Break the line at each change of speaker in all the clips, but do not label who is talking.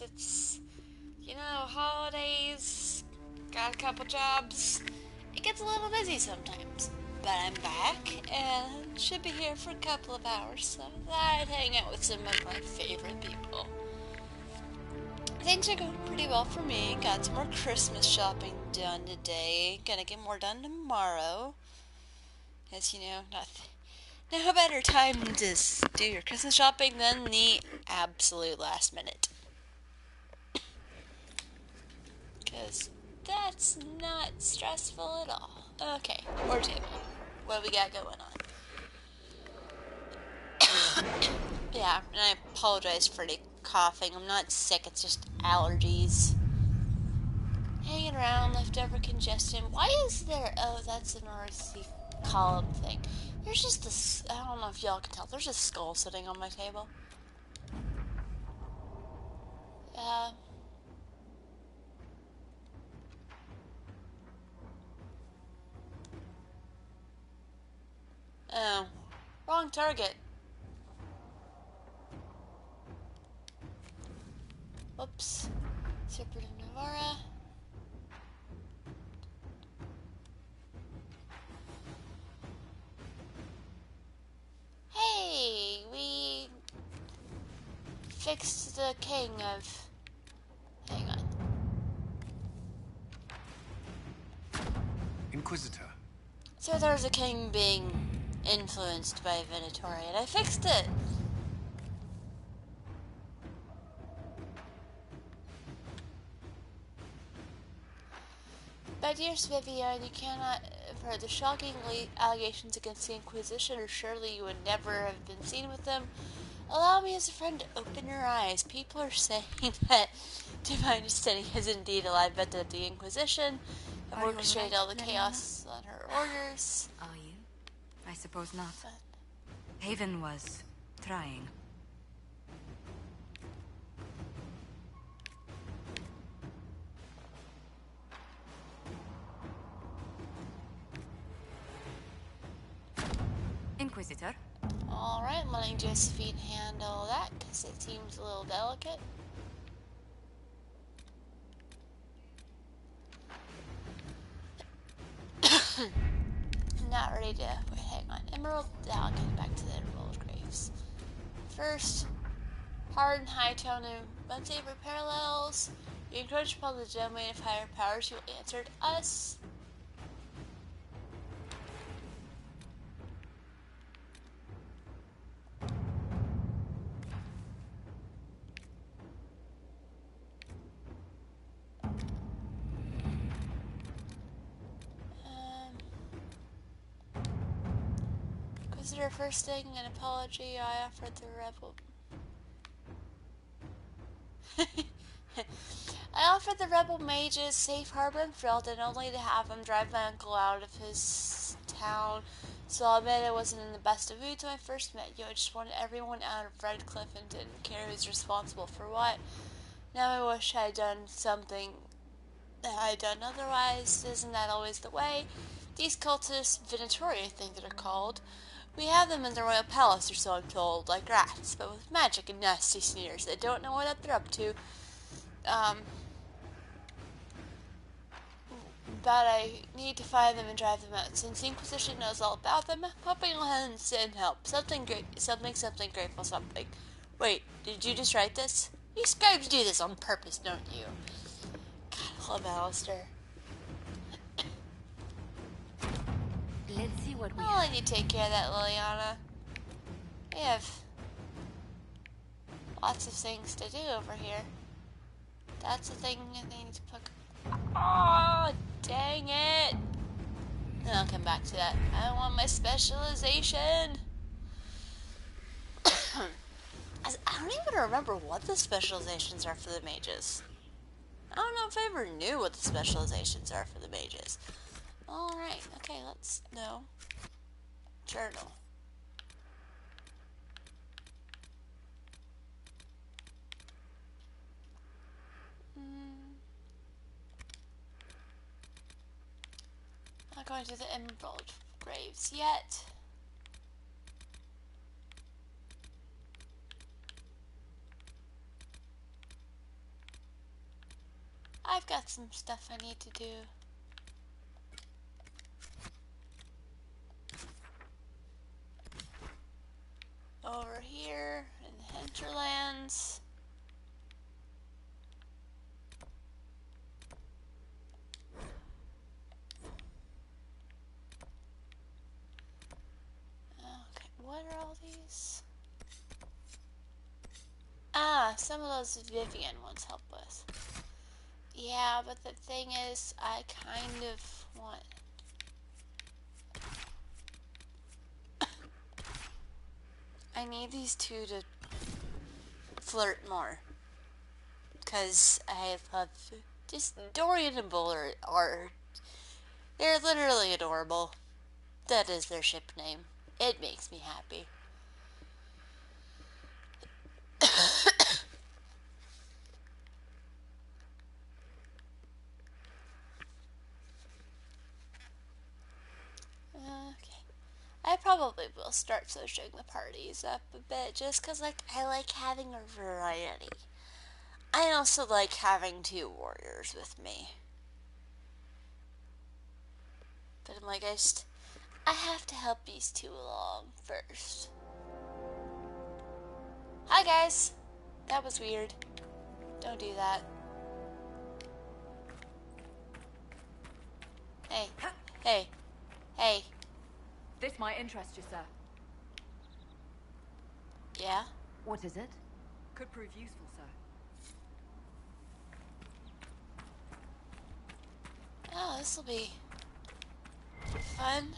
guys. It's, holidays, got a couple jobs. It gets a little busy sometimes. But I'm back and should be here for a couple of hours, so I'd hang out with some of my favorite people. Things are going pretty well for me. Got some more Christmas shopping done today. Gonna get more done tomorrow. As no better time to do your Christmas shopping than the absolute last minute. Because that's not stressful at all. Okay, more table. What do we got going on? Yeah, and I apologize for the coughing. I'm not sick, it's just allergies. Hanging around, leftover congestion. Why is there... Oh, that's an RC column thing. There's just this... I don't know if y'all can tell. There's a skull sitting on my table. Oh. Wrong target. Whoops. Super Navara. Hey, we fixed the king of... Hang on.
Inquisitor.
So there was a king being influenced by Venatori, and I fixed it. My dear Vivian, you cannot have heard the shocking allegations against the Inquisition, or surely you would never have been seen with them. Allow me as a friend to open your eyes. People are saying that Divine Destiny is indeed a live vet of the Inquisition and orchestrated all the chaos on her orders.
Are you? I suppose not. Haven was trying. Inquisitor?
Alright, I'm letting Josephine handle that because it seems a little delicate. I'm not ready to... Wait, hang on. Emerald... Yeah, I'll get back to the Emerald Graves. First, hard and high tone and unsafer parallels. You encourage upon the domain of higher powers who answered us. Consider first thing an apology. I offered the rebel. I offered the rebel mages safe harbor in Felton only to have him drive my uncle out of his town. So I'll admit I wasn't in the best of moods when I first met you. I just wanted everyone out of Redcliffe and didn't care who's responsible for what. Now I wish I had done something that I had done otherwise. Isn't that always the way? These cultists, Venatori I think they're called, we have them in the royal palace or so I'm told, like rats, but with magic and nasty sneers. They don't know what they're up to. But I need to find them and drive them out. Since the Inquisition knows all about them, I'm hoping I'll send help. Something grateful something. Wait, did you just write this? You scribes do this on purpose, don't you? God, I love Alistair.
Let's see what we
I'll let you take care of that, Liliana. We have lots of things to do over here. That's the thing I need to put... Oh, dang it! Then I'll come back to that. I want my specialization. I don't even remember what the specializations are for the mages. I don't know if I ever knew what the specializations are for the mages. Alright, okay, let's know. Journal. Not going to the Emerald Graves yet. I've got some stuff I need to do. Over here in the Hinterlands. Okay, what are all these? Ah, some of those Vivian ones help with. Yeah, but the thing is, I kind of want... I need these two to flirt more. Because I love... Just Dorian and Bull are... They're literally adorable. That is their ship name. It makes me happy. Okay. I probably will start switching the parties up a bit just because, like, I like having a variety. I also like having two warriors with me. But I'm like, I have to help these two along first. Hi, guys. That was weird. Don't do that. Hey. Hey. Hey.
This might interest you, sir.
Yeah?
What is it? Could prove useful, sir.
Oh, this'll be fun.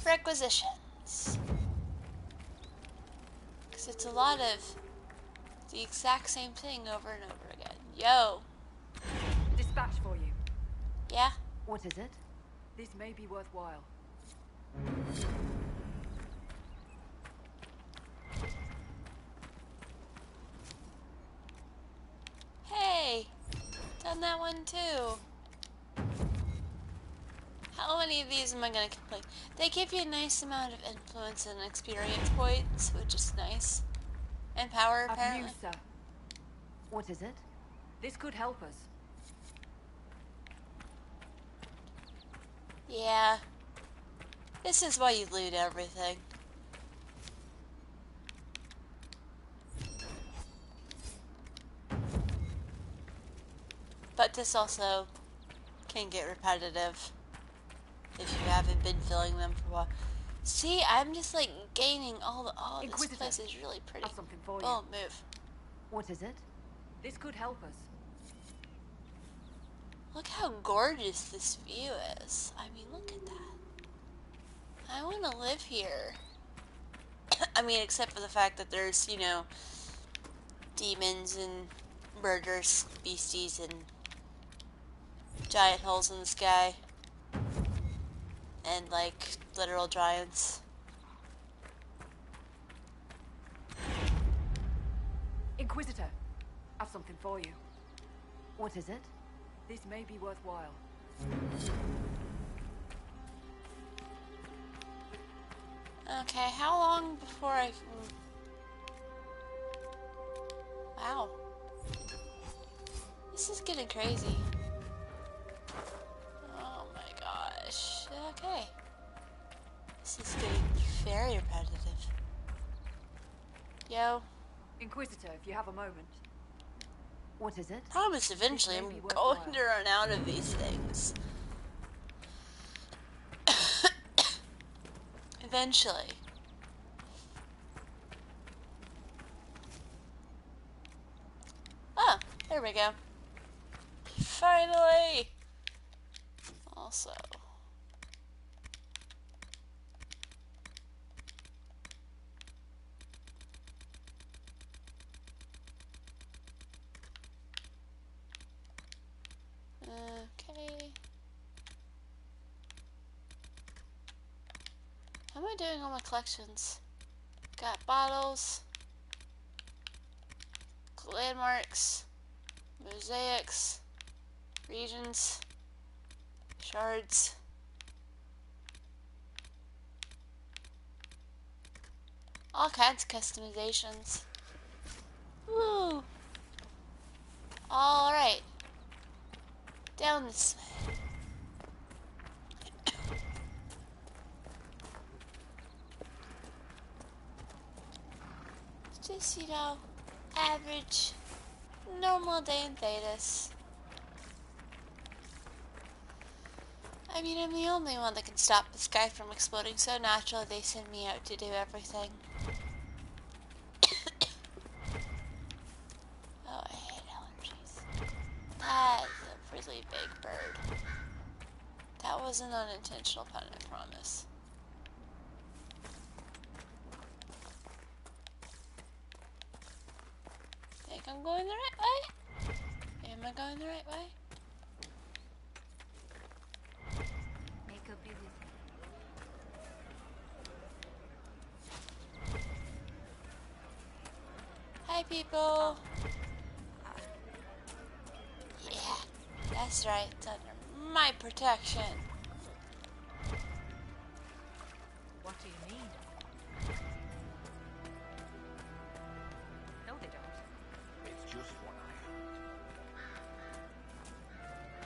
Requisitions. Because it's a lot of the exact same thing over and over again. Yo.
Dispatch for you.
Yeah?
What is it? This may be worthwhile.
Hey. Done that one too. How many of these am I going to complete? They give you a nice amount of influence and experience points, which is nice. And power, apparently.
Abuse, sir. What is it? This could help us.
Yeah. This is why you loot everything. But this also can get repetitive if you haven't been filling them for a while. See, I'm just like gaining all this place is really pretty.
Have something for you.
Oh, move.
What is it? This could help us.
Look how gorgeous this view is. I mean, look at that. I want to live here. I mean, except for the fact that there's, you know, demons and murderous beasties and giant holes in the sky. And, like, literal giants.
Inquisitor, have something for you. What is it? This may be worthwhile.
Okay, how long before I... Wow. This is getting crazy. Oh my gosh. Okay. This is getting very repetitive. Yo.
Inquisitor, if you have a moment. What is it?
Promise eventually I'm going to run out of these things. Eventually. Ah, there we go. Finally! Also. Okay. How am I doing on my collections? Got bottles, landmarks, mosaics, regions, shards. All kinds of customizations. Woo! Alright. Down this way. Just, you know, average, normal day in Thetis. I mean, I'm the only one that can stop the sky from exploding, so naturally they send me out to do everything. Oh, I hate allergies. That is a really big bird. That was an unintentional pun, I promise. Think I'm going the right way? Am I going the right way?
Make a busy.
Hi, people. Yeah, that's right. It's under my protection.
What do you mean? No, they don't.
It's just what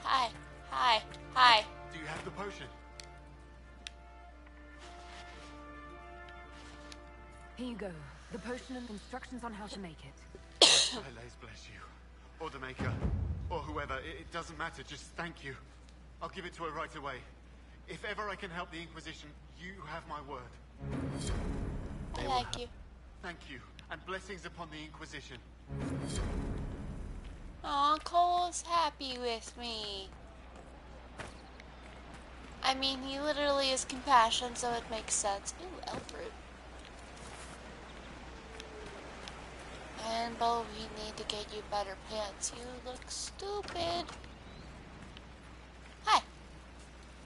I
Hi, hi, hi.
Do you have the potion?
Here you go. The potion and instructions on how to make it.
Allays bless you. Or the maker. Or whoever. It doesn't matter. Just thank you. I'll give it to her right away. If ever I can help the Inquisition, you have my word.
I like you.
Thank you. And blessings upon the Inquisition.
Aw, Cole's happy with me. I mean, he literally is compassion, so it makes sense. Ooh, elf fruit. And Bo, we need to get you better pants. You look stupid. Hi.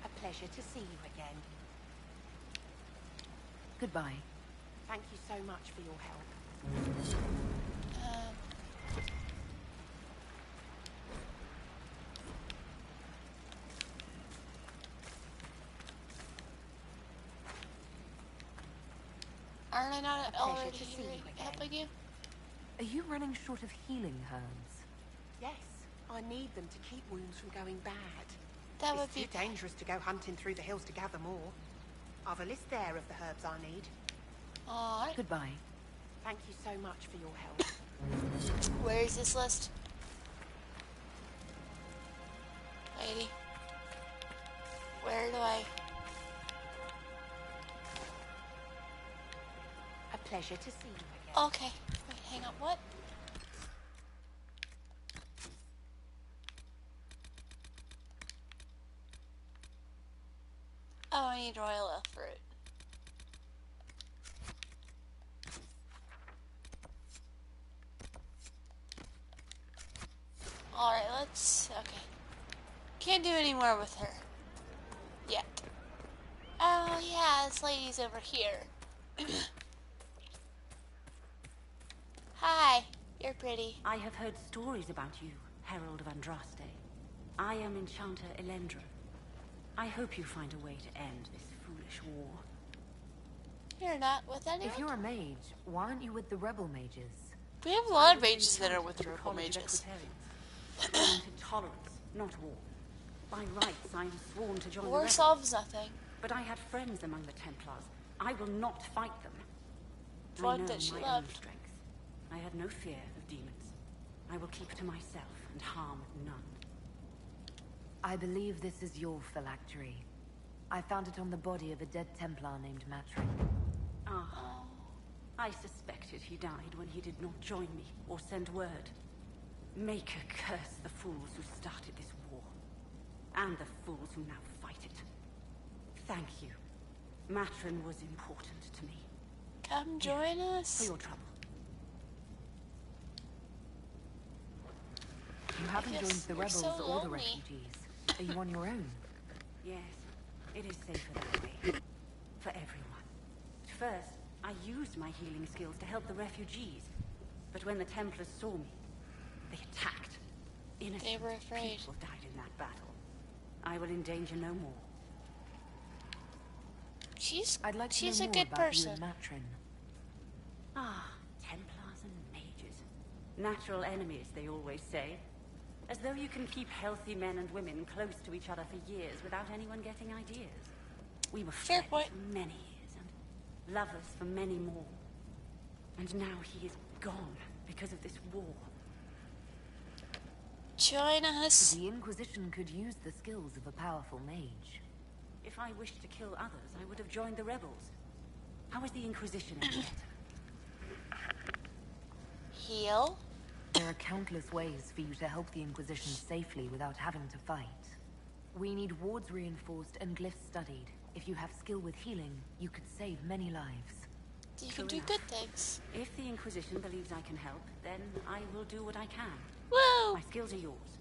A pleasure to see you again.
Goodbye.
Thank you so much for your help.
Aren't I not
pleasure
already
to see you again.
helping you?
Are you running short of healing herbs?
Yes, I need them to keep wounds from going bad.
That would
It's
be
too dangerous to go hunting through the hills to gather more. I've a list there of the herbs I need.
Alright.
Goodbye.
Thank you so much for your help.
Where is this list? Lady. Where do I...
A pleasure to see you again.
Okay. Wait, hang on. What? Oh, I need royal elf fruit. Alright, let's... Okay. Can't do any more with her. Yet. Oh, yeah, this lady's over here. Hi. You're pretty.
I have heard stories about you, Herald of Andraste. I am Enchanter Elendra. I hope you find a way to end this foolish war.
You're not with anyone?
If you're a mage, why aren't you with the rebel mages?
We have a lot of mages that are with rebel mages.
Sworn to tolerance, not war. By rights, I am sworn to join the
War
rebels.
solves nothing.
But I had friends among the Templars. I will not fight them. I
One
know
that she
my own
loved.
strength. I have no fear of demons. I will keep to myself and harm none.
I believe this is your phylactery. I found it on the body of a dead Templar named Matrin.
Ah. I suspected he died when he did not join me or send word. Maker curse the fools who started this war. And the fools who now fight it. Thank you. Matrin was important to me.
Come join
For
us.
your trouble.
You haven't
guess
joined the
you're
rebels
so
or the
lonely.
refugees. Are you on your own?
Yes, it is safer that way. For everyone. First, I used my healing skills to help the refugees. But when the Templars saw me, they attacked. Innocent
They were afraid.
people died in that battle. I will endanger no more.
She's
I'd like to
she's
know
a
more
good
about
person.
you and Matrin.
Ah, Templars and mages. Natural enemies, they always say. As though you can keep healthy men and women close to each other for years without anyone getting ideas. We were
Fair
friends
point.
for many years, and lovers for many more. And now he is gone because of this war.
Join us.
The Inquisition could use the skills of a powerful mage.
If I wished to kill others, I would have joined the rebels. How is the Inquisition any better?
Heal.
There are countless ways for you to help the Inquisition safely without having to fight. We need wards reinforced and glyphs studied. If you have skill with healing, you could save many lives.
You
True
can do
enough.
good things.
If the Inquisition believes I can help, then I will do what I can.
Woo!
My skills are yours.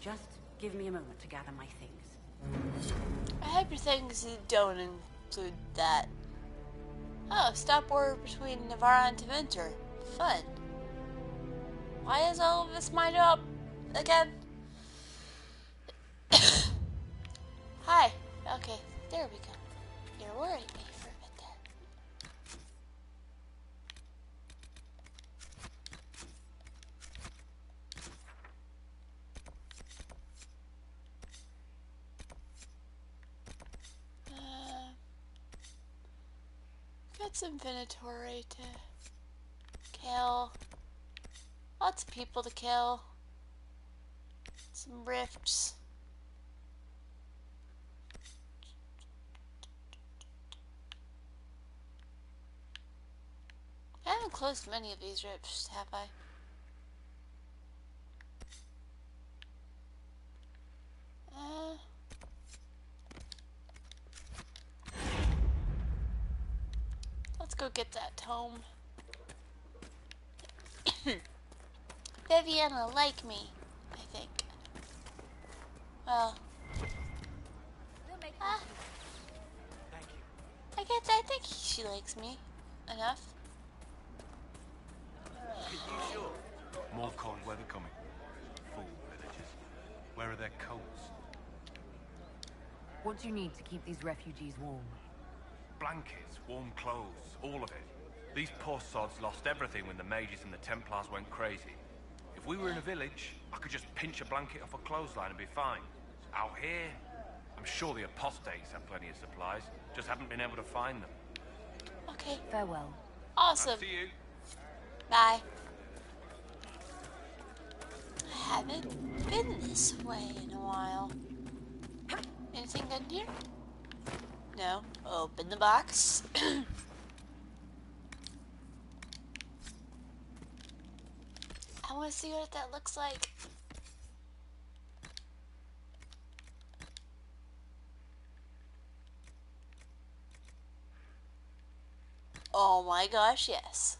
Just give me a moment to gather my things.
I hope your things don't include that. Oh, stop war between Navarra and Tevinter. Fun. Why is all of this my job again? Hi. Okay, there we go. You're worrying me for a bit there. Got some inventory to kill. Lots of people to kill. Some rifts. I haven't closed many of these rifts, have I? Let's go get that tome. Viviana like me, I think. Well, I think she likes me enough.
More cold weather coming. Fool villagers. Where are their coats?
What do you need to keep these refugees warm?
Blankets, warm clothes, all of it. These poor sods lost everything when the mages and the Templars went crazy. If we were in a village, I could just pinch a blanket off a clothesline and be fine. Out here, I'm sure the apostates have plenty of supplies, just haven't been able to find them.
Okay,
Farewell.
awesome.
See you.
Bye. I haven't been this way in a while. Anything good here? No. Open the box. I want to see what that looks like. Oh my gosh, yes.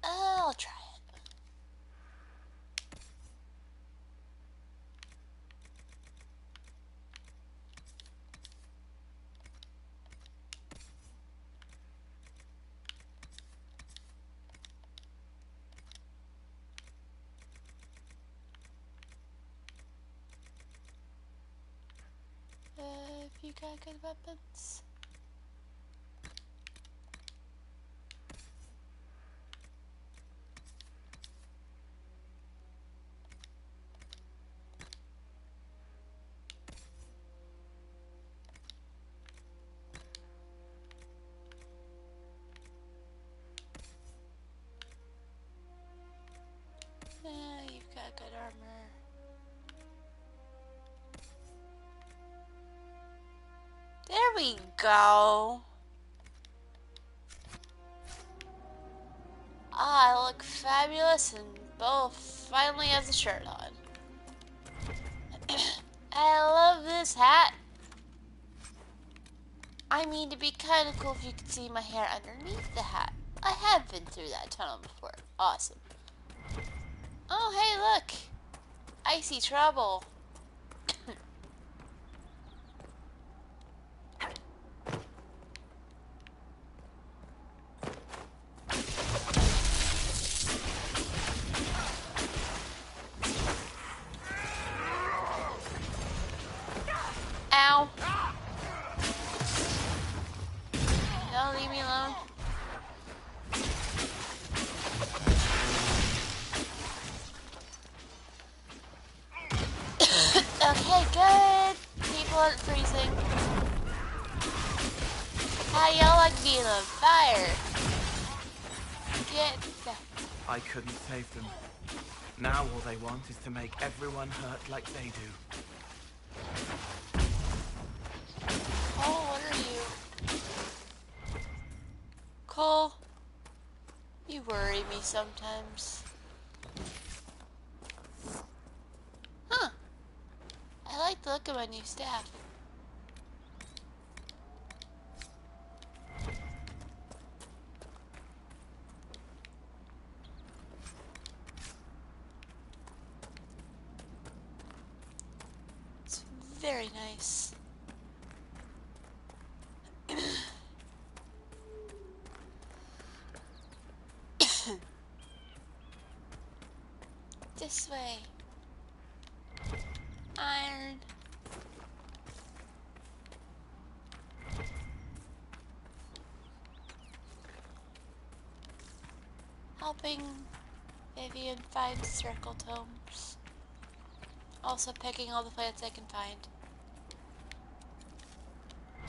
I'll try it. If you got good weapons. You've got good armor. There we go. Ah, I look fabulous and Bo finally has a shirt on. I love this hat. I mean, it'd be kind of cool if you could see my hair underneath the hat. I have been through that tunnel before. Awesome. Oh, hey, look. I see trouble. Good. People aren't freezing. How do y'all like being on fire? Get back.
I couldn't save them. Now all they want is to make everyone hurt like they do.
Oh, what are you? Cole, you worry me sometimes. Huh. I like the look of my new staff. It's very nice. This way. Iron. Helping Vivian find circle tomes. Also picking all the plants I can find.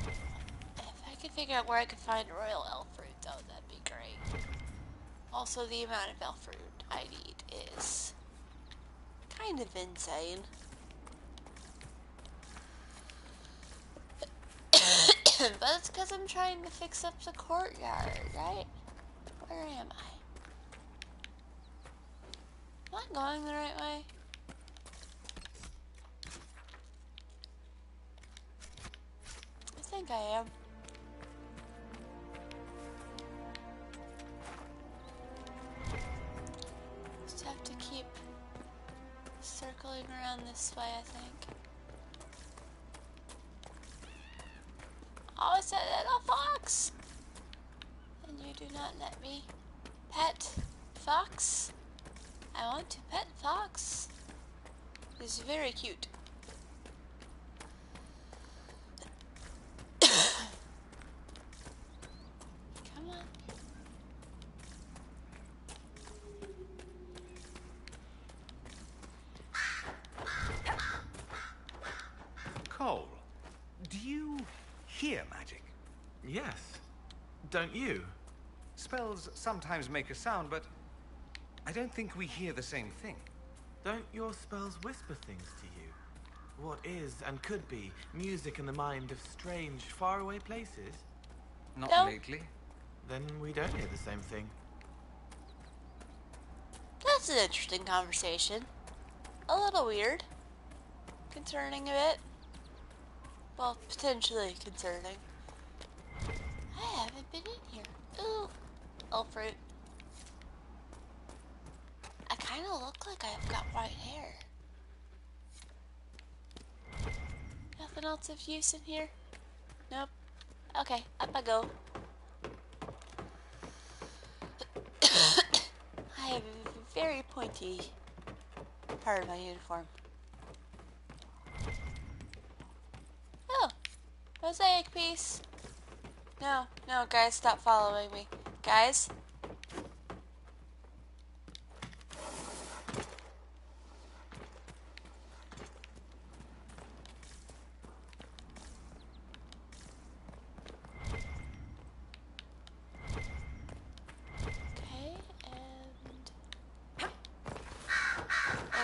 If I could figure out where I could find royal elf fruit though, that'd be great. Also the amount of elf fruit I need is kind of insane. But it's because I'm trying to fix up the courtyard, right? Where am I? Am I going the right way? I think I am. Just have to keep circling around this way, I think. Oh, it's a little fox! And you do not let me pet fox. I want to pet fox. It's very cute. Come on.
Cole, do you hear magic?
Yes. Don't you?
Spells sometimes make a sound, but I don't think we hear the same thing.
Don't your spells whisper things to you? What is and could be music in the mind of strange, faraway places?
Not
No.
lately.
Then we don't hear the same thing.
That's an interesting conversation. A little weird. Concerning a bit. Well, potentially concerning. I haven't been in here. Ooh. Elf fruit. I kind of look like I've got white hair. Nothing else of use in here? Nope. Okay, up I go. I have a very pointy part of my uniform. Oh, mosaic piece. No, no, guys, stop following me. Guys? Okay, and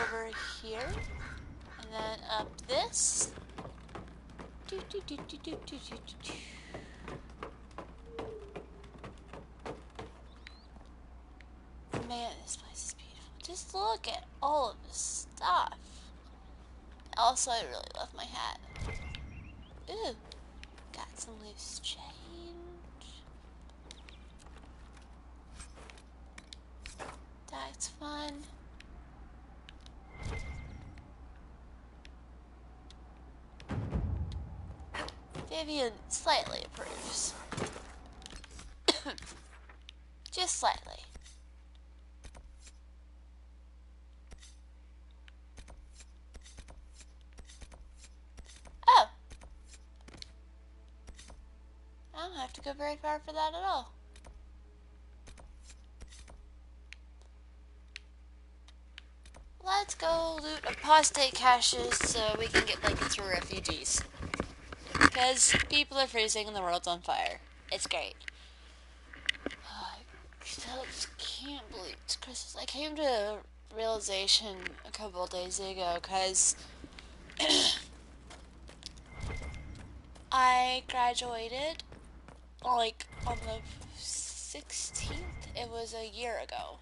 over here, and then up this. Do, do, do, do, do, do, do, do. Man, this place is beautiful. Just look at all of this stuff. Also, I really love my hat. Ooh, got some loose change. That's fun. Vivian slightly approves. Just slightly. Oh. I don't have to go very far for that at all. Let's go loot a apostate caches so we can get blankets for refugees. Because people are freezing and the world's on fire. It's great. I can't believe it's Christmas. I came to a realization a couple of days ago because I graduated like on the 16th. It was a year ago.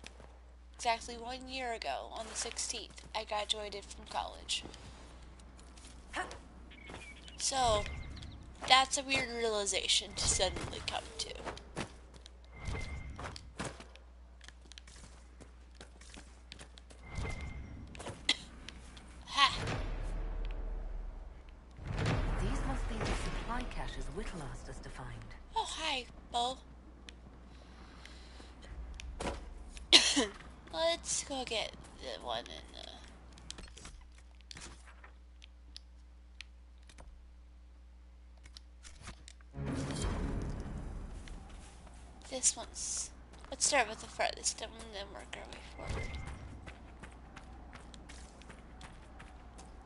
Exactly 1 year ago on the 16th, I graduated from college. So, that's a weird realization to suddenly come to. Ha!
These must be the supply caches Whittle asked us to find.
Oh, hi, Bo. Let's go get the one in the... This one's... Let's start with the farthest and then work our way forward.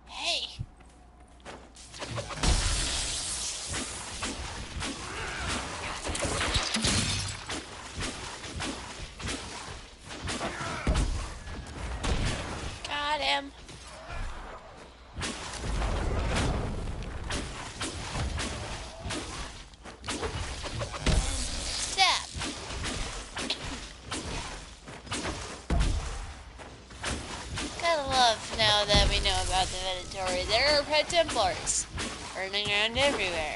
Hey! Got him. Step. Gotta love now that we know about the Venatori. There are Red Templars running around everywhere.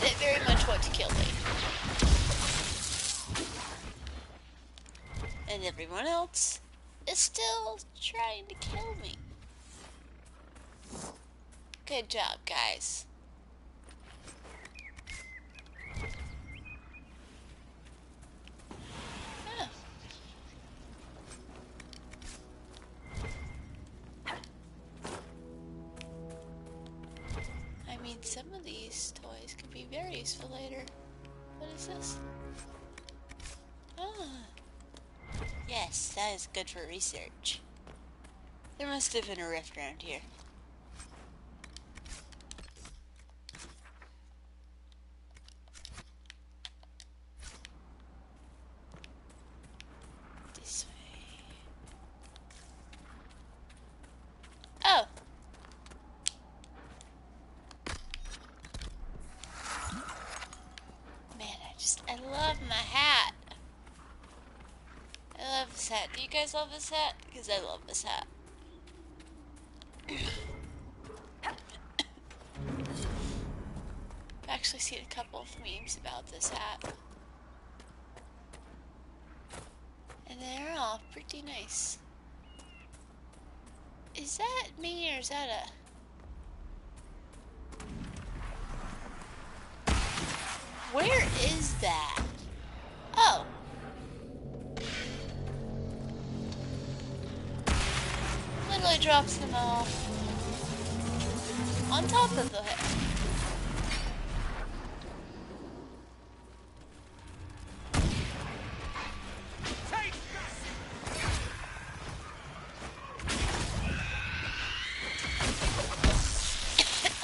They very much want to kill me. And everyone else is still trying to kill me. Good job, guys. Huh. I mean, some of these toys could be very useful later. What is this? Ah. Yes, that is good for research. There must have been a rift around here. This way. Oh! Man, I love my hat. I love this hat. Do you guys love this hat? Because I love this hat. I've actually seen a couple of memes about this hat. And they're all pretty nice. Is that me or is that a... Where is that? Oh. Literally drops them off on top of the hill.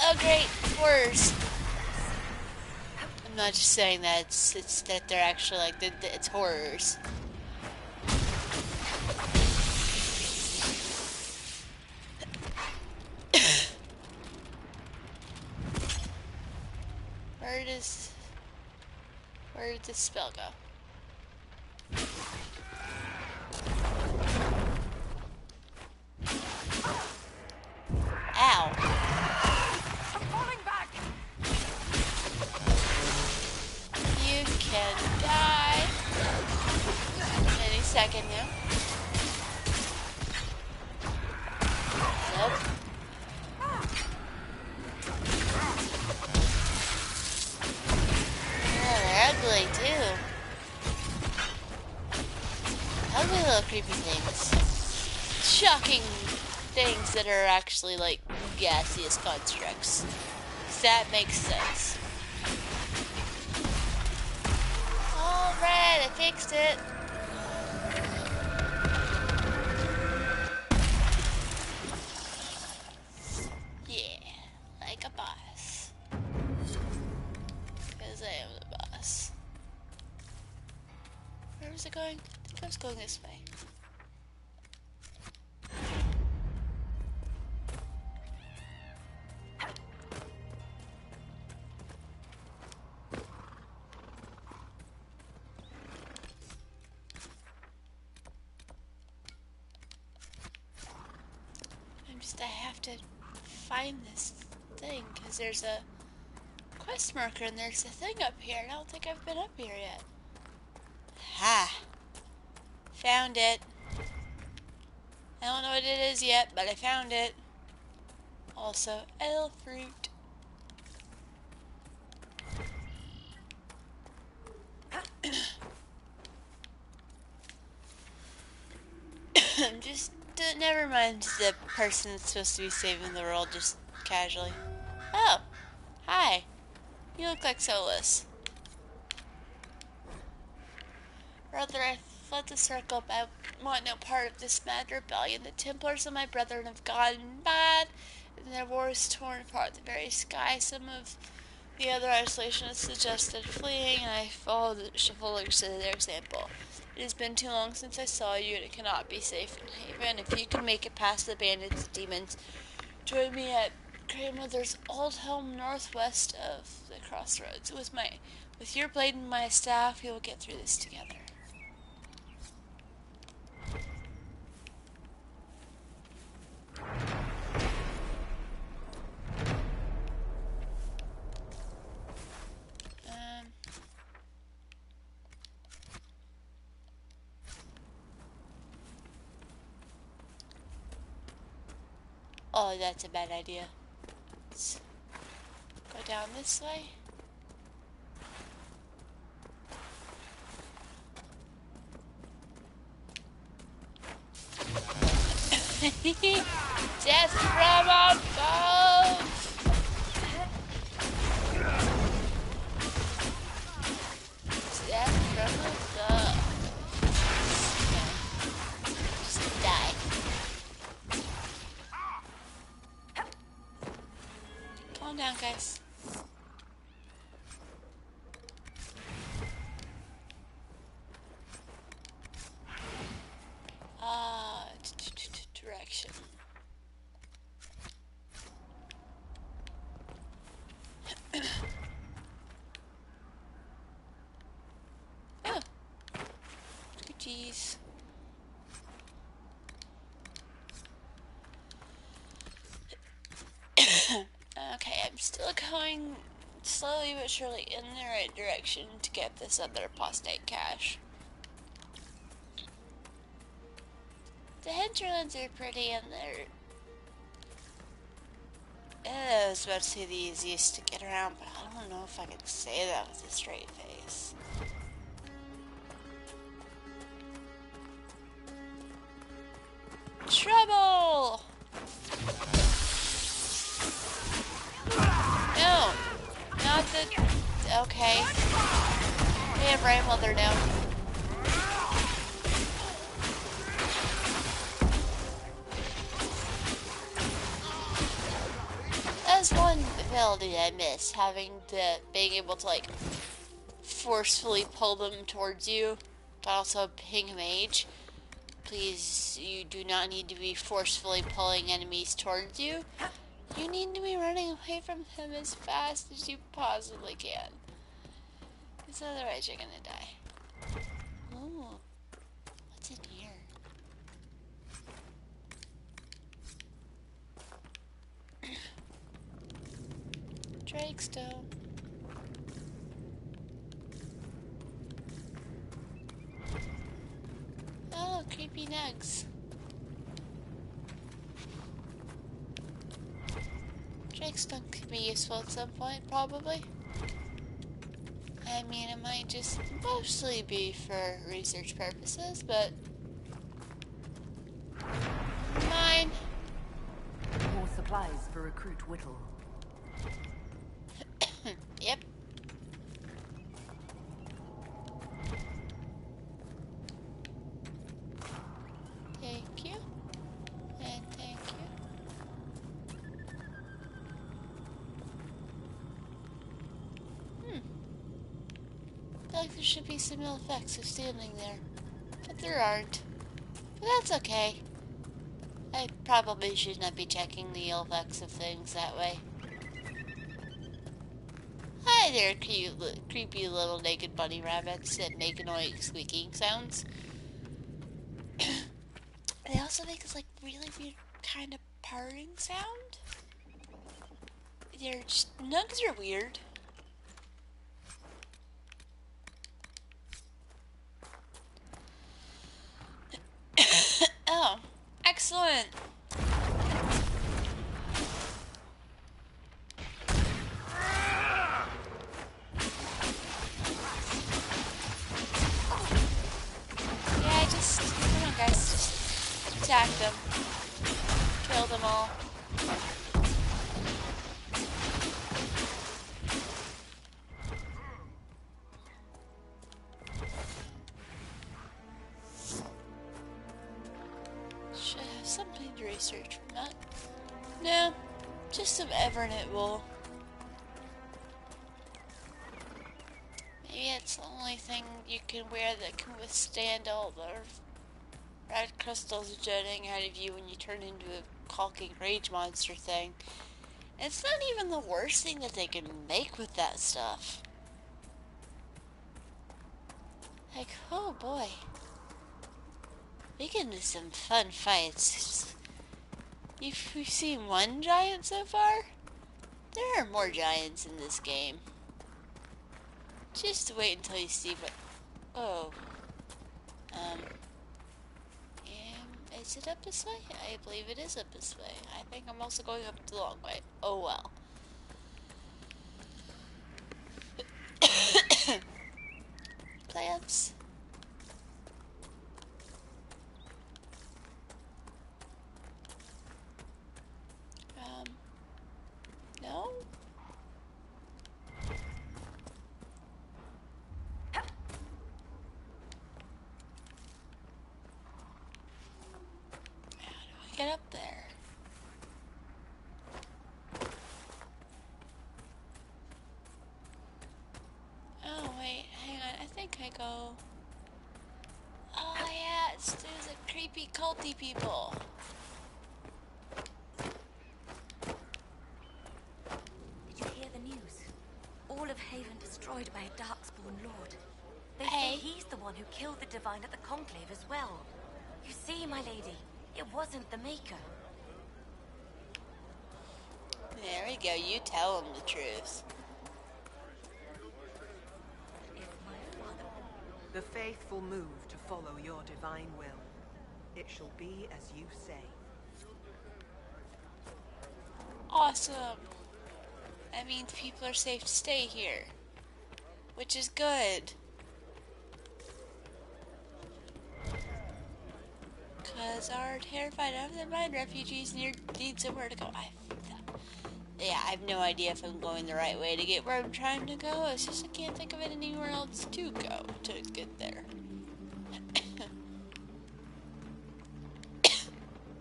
Oh great, horrors. I'm not just saying that, it's that they're actually like, it's horrors. Where did this spell go? Ow.
I'm falling back.
You can die any second now. Nope. They're ugly too. Ugly little creepy things. Shocking things that are actually like gaseous constructs. That makes sense. Alright, I fixed it. was going this way. I have to find this thing, because there's a quest marker and there's a thing up here, and I don't think I've been up here yet. Ha! Found it. I don't know what it is yet, but I found it. Also, ale fruit. Just never mind the person that's supposed to be saving the world, just casually. Oh, hi. You look like Solus. Brother, I fled the circle, but I want no part of this mad rebellion. The Templars and my brethren have gone bad, and their war has torn apart the very sky. Some of the other isolationists suggested fleeing, and I followed their example. It has been too long since I saw you, and it cannot be safe in Haven. If you can make it past the bandits and demons, join me at grandmother's old home northwest of the crossroads. With your blade and my staff, we will get through this together. Oh, that's a bad idea. Let's go down this way. Death from above! Death from above. Just die. Calm down, guys. Direction. Oh. Jeez. Okay, I'm still going slowly but surely in the right direction to get this other apostate cache. The Hinterlands are pretty, and they're... I was about to say the easiest to get around, but I don't know if I can say that with a straight face. Trouble! No! Not the... Okay. We have grandmother now. That's one ability I miss, being able to, like, forcefully pull them towards you, but also ping a mage. Please, you do not need to be forcefully pulling enemies towards you. You need to be running away from them as fast as you possibly can. Because otherwise you're gonna die. Ooh. What's in here? Drakestone. Oh, creepy nugs. Drakestone could be useful at some point, probably. I mean, it might just mostly be for research purposes, but... Mine.
More supplies for Recruit Whittle.
Yep. Thank you. And thank you. I feel like there should be some ill effects of standing there. But There aren't. But that's okay. I probably should not be checking the ill effects of things that way. Hi there, creepy little naked bunny rabbits that make annoying squeaking sounds. They also make this like really weird kind of purring sound. They're just, nugs are weird. Oh, excellent. Yeah, just, come on guys, just attack them. Kill them all. Should I have something to research from that? No, just some Evernet wool. Maybe it's the only thing you can wear that can withstand all the red crystals jutting out of you when you turn into a caulking rage monster thing. And it's not even the worst thing that they can make with that stuff. Like, oh boy. We can do some fun fights. We've seen one giant so far? There are more giants in this game. Just wait until you see what... Oh. Is it up this way? I believe it is up this way. I think I'm also going up the long way. Oh well. Plants. No? Get up there. Oh wait, hang on. I think I go. Oh yeah, it's through the creepy culty people.
Did you hear the news? All of Haven destroyed by a darkspawn lord. They
Hey.
say he's the one who killed the divine at the conclave as well. You see, my lady, it wasn't the Maker.
There we go. You tell them the truth.
If my father...
The faithful move to follow your divine will. It shall be as you say.
Awesome. That means people are safe to stay here, which is good. Because our terrified of the mind refugees need somewhere to go. I have no idea if I'm going the right way to get where I'm trying to go. It's just I can't think of it anywhere else to go to get there.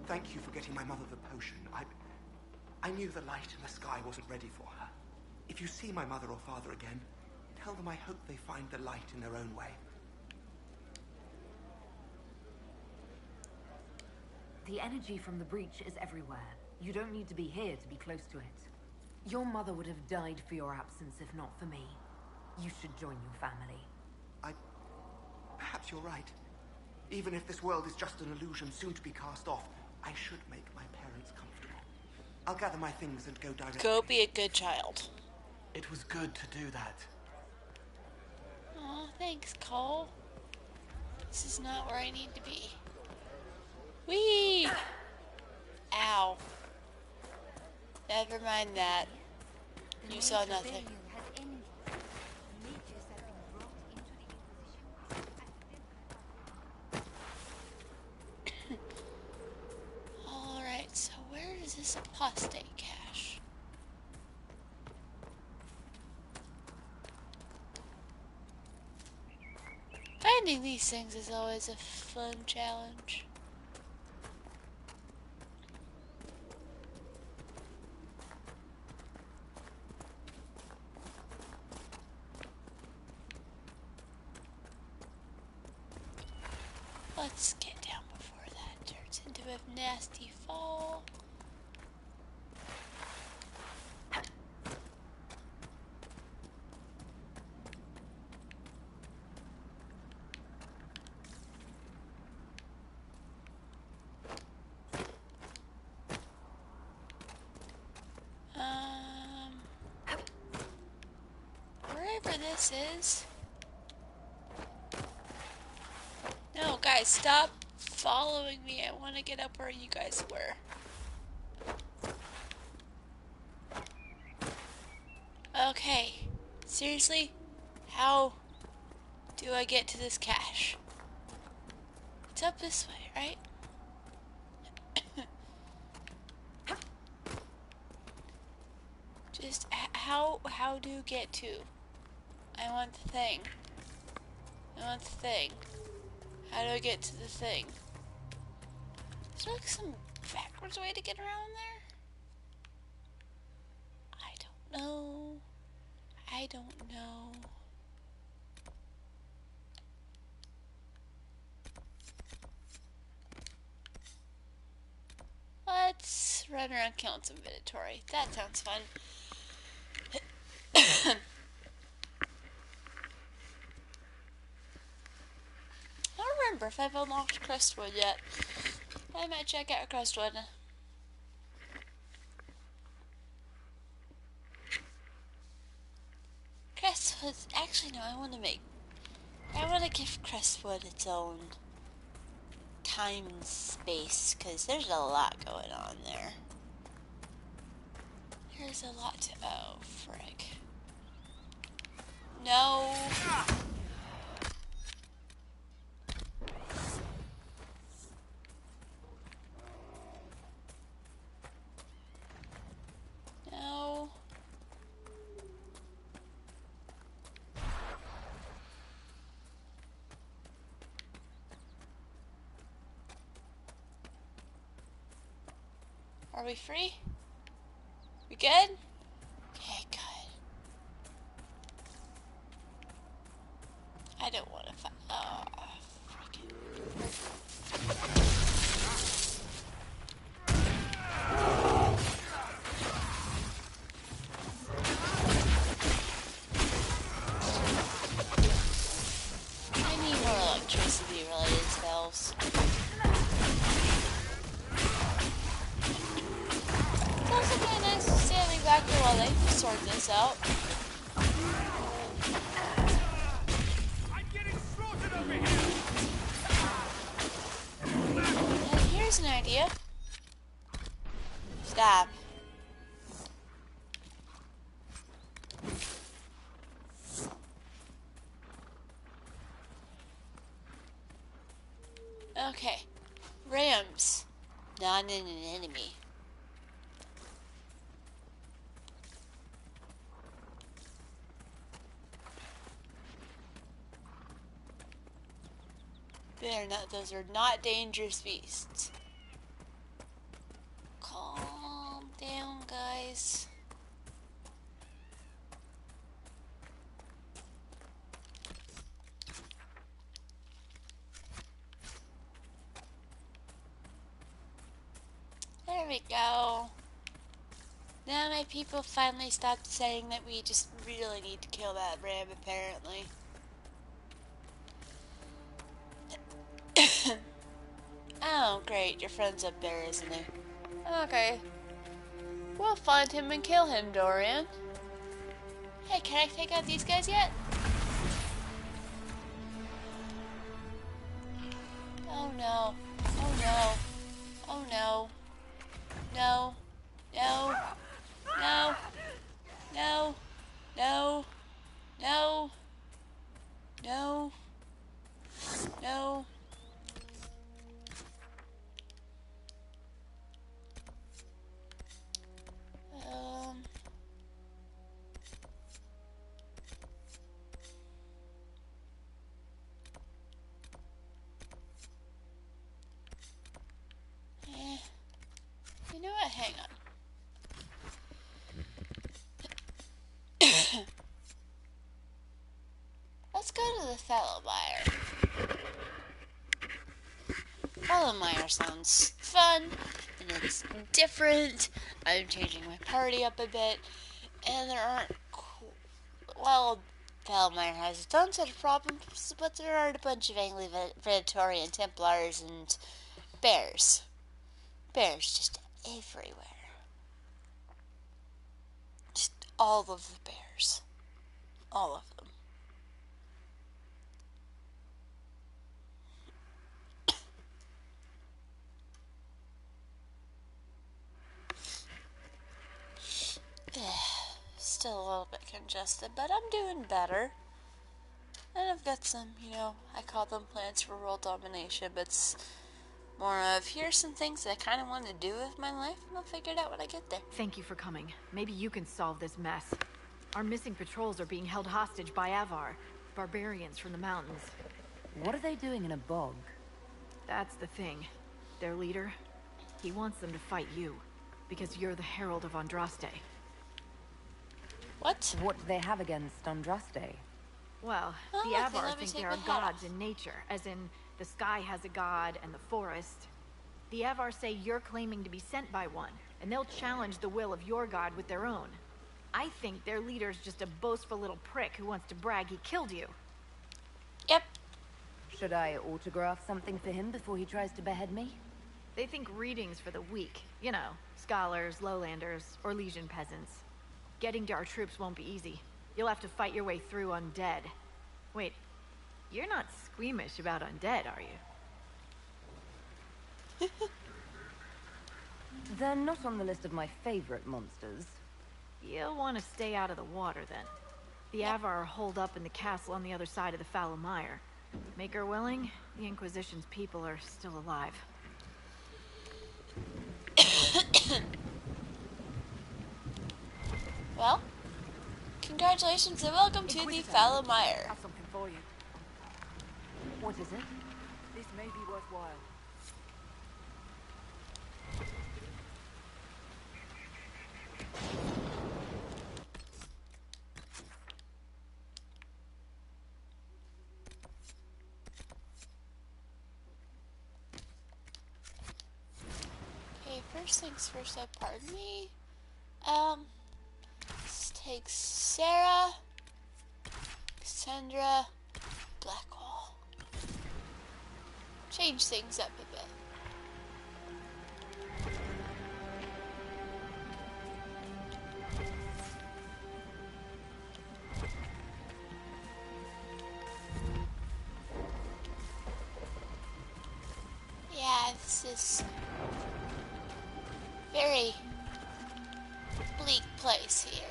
Thank you for getting my mother the potion. I knew the light in the sky wasn't ready for her. If you see my mother or father again, tell them I hope they find the light in their own way.
The energy from the breach is everywhere. You don't need to be here to be close to it. Your mother would have died for your absence if not for me. You should join your family.
Perhaps you're right. Even if this world is just an illusion soon to be cast off, I should make my parents comfortable. I'll gather my things and go directly.
Go be a good child.
It was good to do that.
Aw, thanks, Cole. This is not where I need to be. Whee! Ow. Never mind that. You saw nothing. Alright, so where is this apostate cache? Finding these things is always a fun challenge. Let's get down before that turns into a nasty fall. Wherever this is. No, guys, stop following me. I want to get up where you guys were. Okay. Seriously? How do I get to this cache? It's up this way, right? Just how do you get to? I want the thing. I want the thing. How do I get to the thing? Is there like some backwards way to get around there? I don't know. I don't know. Let's run around killing some inventory. That sounds fun. I don't remember if I've unlocked Crestwood yet. I might check out Crestwood. Crestwood, actually no, I want to give Crestwood its own time and space, because there's a lot going on there. There's a lot to, oh, frick. No. No. Are we free? We good? Okay, good. I don't want to fight. Oh, freaking. I need more electricity related spells. It's also kind of nice to standing back there while they sort this out. And here's an idea. Stop. Okay. Rams. Not an enemy. They're not, those are not dangerous beasts. Calm down, guys. There we go. Now my people finally stopped saying that we just really need to kill that ram, apparently. Oh, great. Your friend's up there, isn't he? Okay. We'll find him and kill him, Dorian. Hey, can I take out these guys yet? Oh no. Oh no. Oh no. No. No. No. No. No. No. No. No. You know what? Hang on. Let's go to the Fallow Mire. Fallow Mire sounds fun, and it's different. I'm changing my party up a bit, and there aren't... Well, Fallow Mire has its own set of problems, but there aren't a bunch of angry Venatorian Templars and bears. Bears just everywhere. Just all of the bears. All of them. Still a little bit congested, but I'm doing better. And I've got some, I call them plans for world domination, but it's more of, here's some things that I kind of want to do with my life, and I'll figure it out when I get there.
Thank you for coming. Maybe you can solve this mess. Our missing patrols are being held hostage by Avar, barbarians from the mountains.
What are they doing in a bog?
That's the thing. Their leader, he wants them to fight you, because you're the Herald of Andraste.
What?
What do they have against Andraste?
Well, the Avar think there are gods in nature, as in the sky has a god and the forest. The Avar say you're claiming to be sent by one, and they'll challenge the will of your god with their own. I think their leader's just a boastful little prick who wants to brag he killed you.
Yep.
Should I autograph something for him before he tries to behead me?
They think readings for the weak. You know, scholars, lowlanders, or legion peasants. Getting to our troops won't be easy. You'll have to fight your way through undead. Wait, you're not squeamish about undead, are you?
They're not on the list of my favorite monsters.
You'll want to stay out of the water, then. The Avar are holed up in the castle on the other side of the Fallow Mire. Make her willing, the Inquisition's people are still alive.
Well, congratulations and welcome to the Fallow Mire.
I have something for you.
What is it?
This may be worthwhile.
Okay, first things first, pardon me. This takes Sarah, Cassandra, Blackwall. Change things up a bit. Yeah, this is very bleak place here.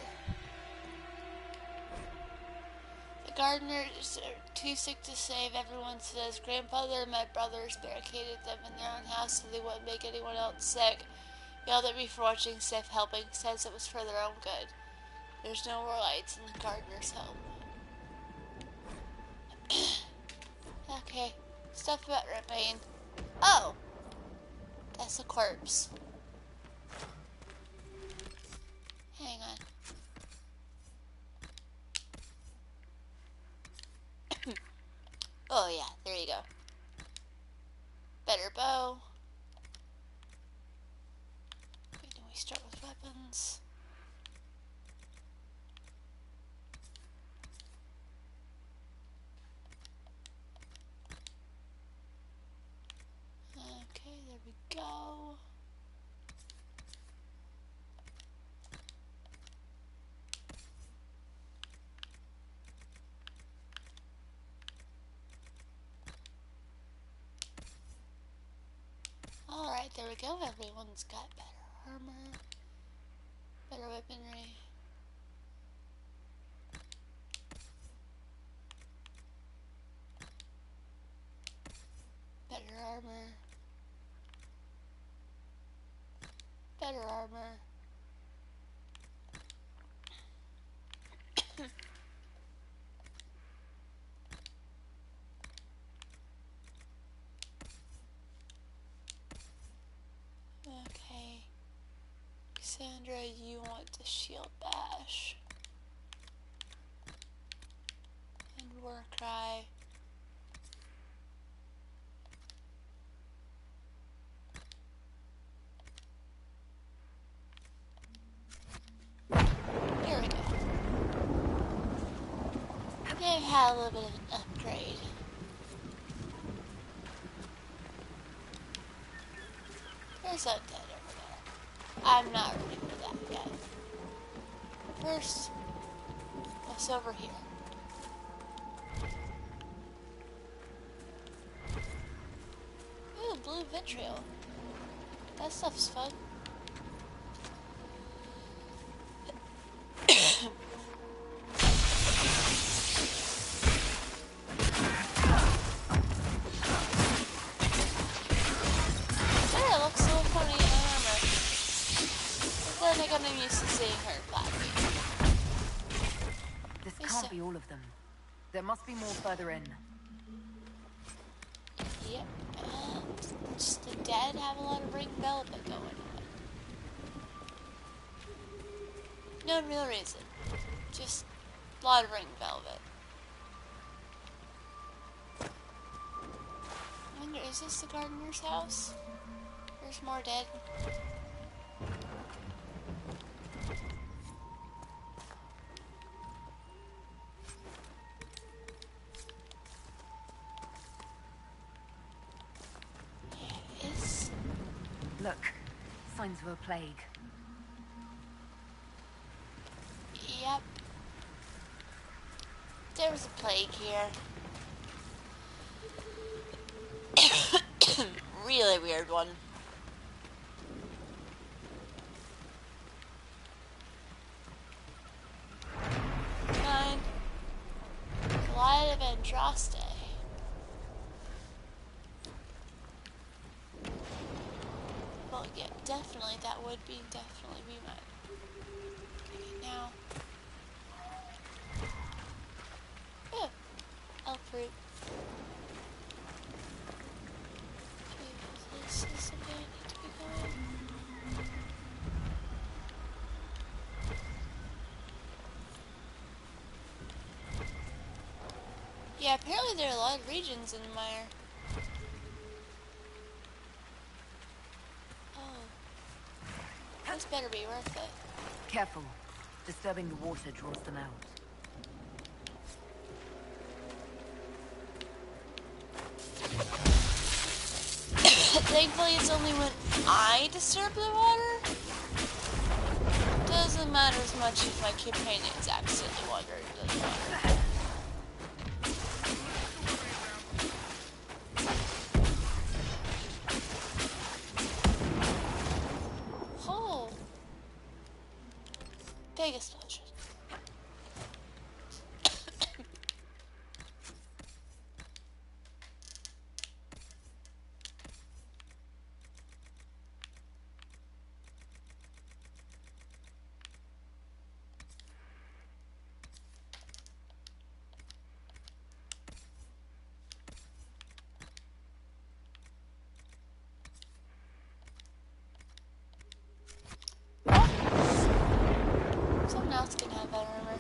The gardeners are too sick to save. Everyone says grandfather and my brothers barricaded them in their own house so they wouldn't make anyone else sick. Yelled at me for watching Seth helping, says it was for their own good. There's no more lights in the gardener's home. Okay, stuff about Remain. Oh! That's a corpse. Hang on. Oh yeah, there you go. Better bow. Wait, do we start with weapons? Okay, there we go. Alright, there we go. Everyone's got better armor, better weaponry. Better armor. Better armor. Okay. Cassandra, you want the shield bash. And war cry. I've had a little bit of an upgrade. There's a dead over there. I'm not ready for that yet. First, what's over here? Ooh, blue vitriol. That stuff's fun. Yeah, it looks so funny in armor. But then again, I'm used to seeing her flapping.
This can't be all of them. There must be more further in.
Yep. Just the dead have a lot of ring velvet going on. No real reason. Just a lot of ring velvet. I wonder, is this the gardener's house? There's more dead.
Look, signs of a plague.
Yep. There was a plague here. Really weird one. Fine. Light of Andraste. Well, yeah, definitely, that would be definitely be mine. Okay, now. Oh, elk fruit. Okay, this is something I need to be going. Yeah, apparently there are a lot of regions in the mire. This better be worth it.
Careful. Disturbing the water draws them out.
Thankfully, it's only when I disturb the water. Doesn't matter as much if my companions accidentally wander into the water. Big explosion. Someone else can have that armor.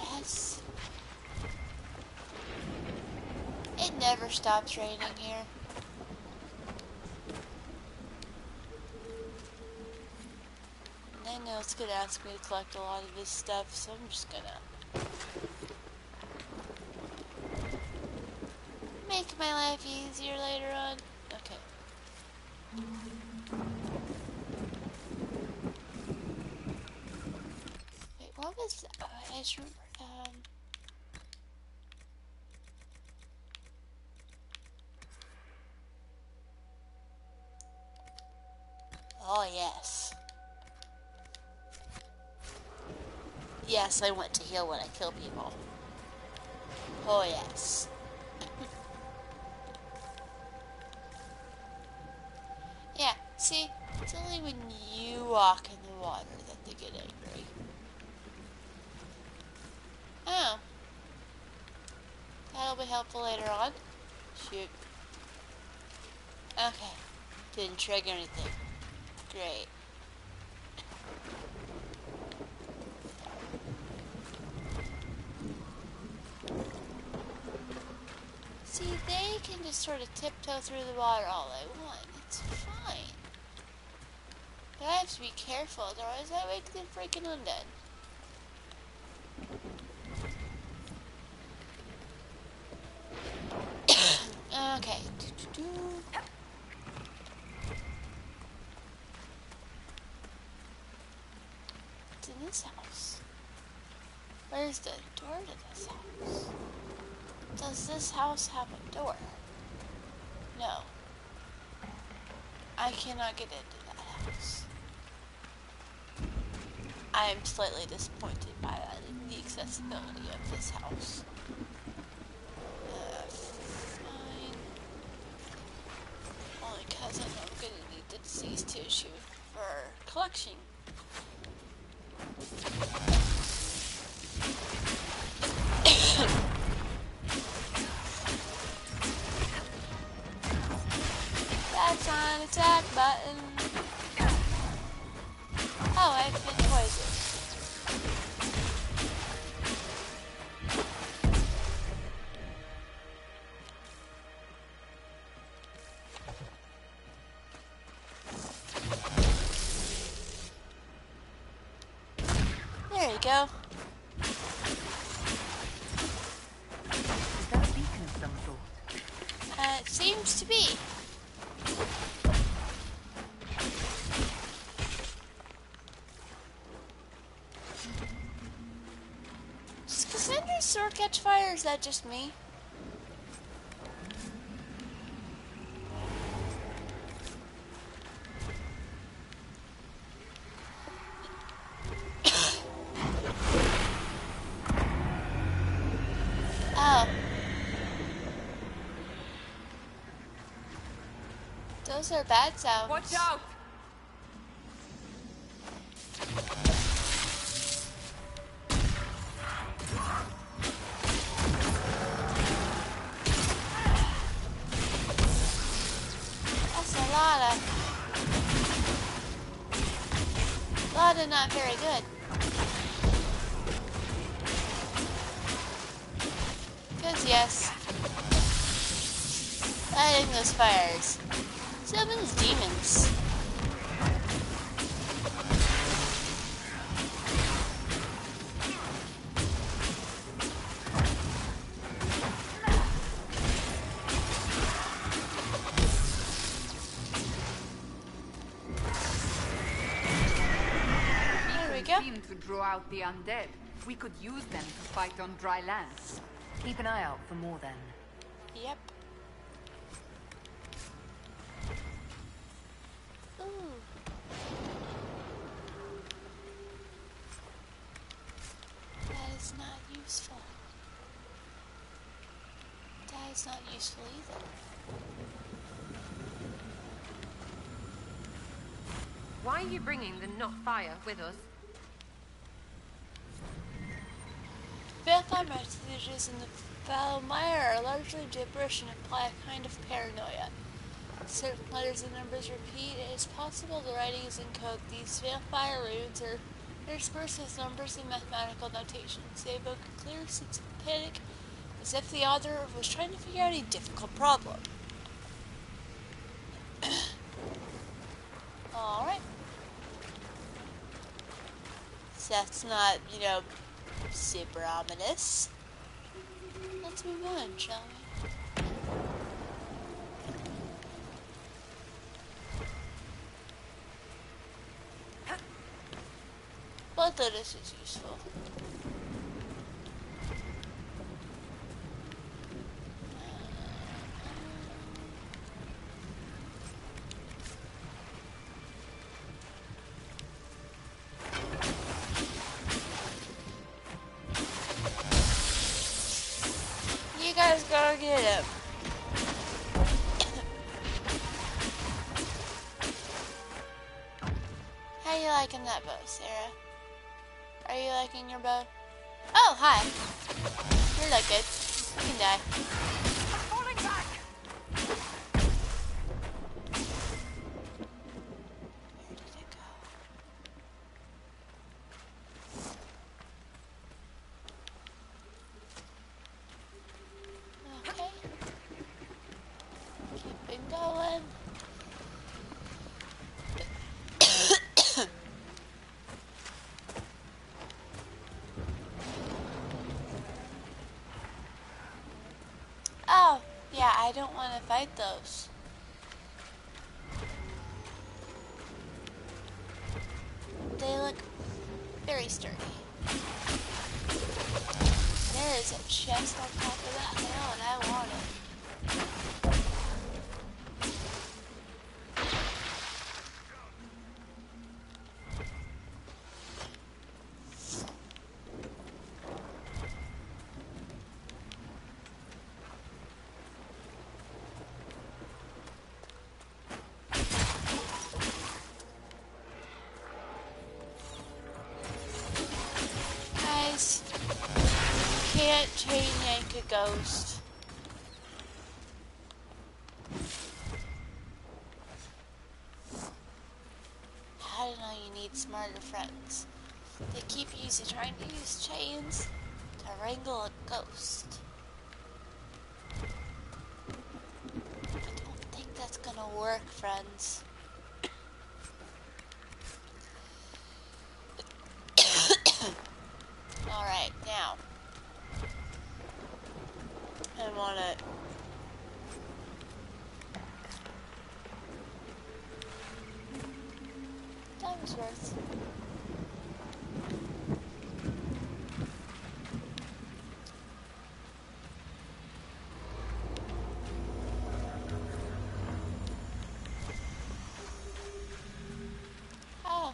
Yes. It never stops raining here. And I know it's gonna ask me to collect a lot of this stuff, so I'm just gonna make my life easier later on. Okay. Wait, what was that? Oh, I just remember. Oh, yes. Yes, I want to heal when I kill people. Oh, yes. Yeah, see, it's only when you walk in the water that they get angry. Oh. That'll be helpful later on. Shoot. Okay. Didn't trigger anything. Great. See, they can just sort of tiptoe through the water all they want. It's fine. But I have to be careful, otherwise I wake the freaking undead. Okay. It's in this house. Where's the door to this house? Does this house have a door? No. I cannot get into that house. I am slightly disappointed by the accessibility of this house. Fine. Only because I know I'm going to need the diseased tissue for collection. That's on attack button. Oh, I've been poisoned. There you go.
Is that a beacon of some sort?
It seems to be. Does Cassandra's sword catch fire, or is that just me? Oh. Those are bad sounds.
Watch out!
That's a lot of not very good. Cause yes, lighting those fires summons demons.
Seem to draw out the undead. We could use them to fight on dry land.
Keep an eye out for more then.
Yep. Ooh. That is not useful. That is not useful either.
Why are you bringing the not fire with us?
Vampire messages in the Fallow Mire are largely gibberish and imply a kind of paranoia. Certain letters and numbers repeat. It is possible the writing is in code. These vampire runes are interspersed with numbers and mathematical notations. They evoke a clear sense of panic, as if the author was trying to figure out a difficult problem. Alright. So that's not, super ominous. Let's move on, shall we? Both of this is useful. You guys gotta get him. How you liking that bow, Sarah? Are you liking your bow? Oh, hi. You look good. You can die.
I'm falling back!
Where did it go? Okay. Yeah, I don't want to fight those. They look very sturdy. There is a chest on top of that hill, and I want it. Guys, you can't chain yank a ghost. How do you know you need smarter friends? They keep trying to use chains to wrangle a ghost. I don't think that's gonna work, friends. Alright, now. I want it. That was worth. Oh.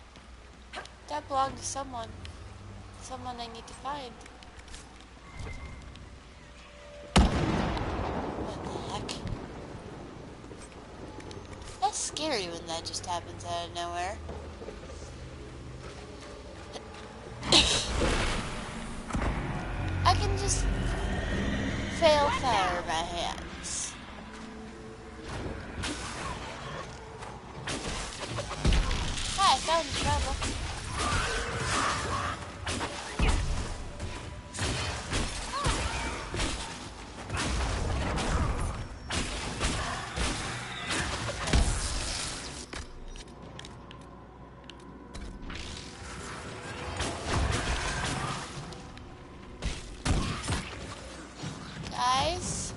That belonged to someone. Someone I need to find. What the heck? That's scary when that just happens out of nowhere. I can just fail fire my hands. Hi, I found trouble. Guys,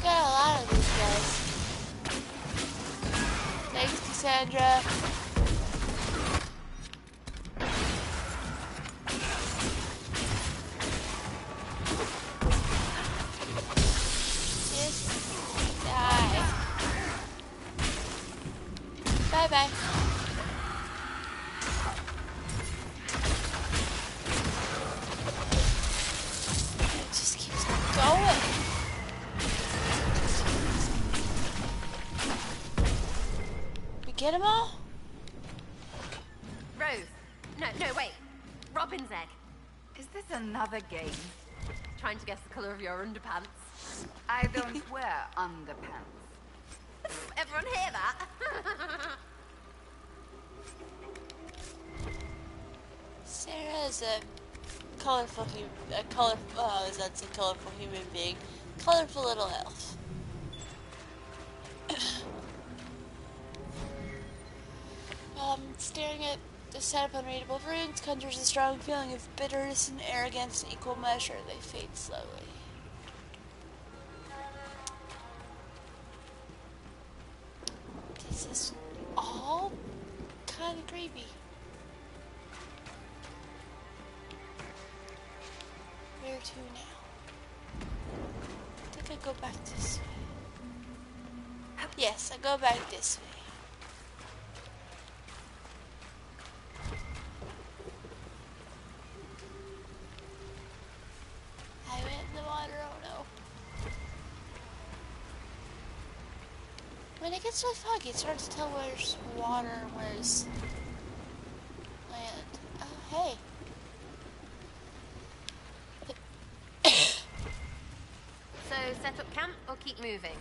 got a lot of these guys. Thanks, Cassandra. Just die. Bye bye. Going. We get them all?
Rose. No, wait. Robin's egg.
Is this another game?
Trying to guess the colour of your underpants.
I don't wear underpants.
Everyone hear that?
Sarah's a colorful that's a colorful human being. Colorful little elf. Staring at the set of unreadable runes conjures a strong feeling of bitterness and arrogance in equal measure. They fade slowly. This is all kind of creepy. Where to now? I think I go back this way. Yes, I go back this way. I went in the water, oh no. When it gets really foggy, it's hard to tell where's water and where's land. Oh, hey.
So, set up camp or keep moving?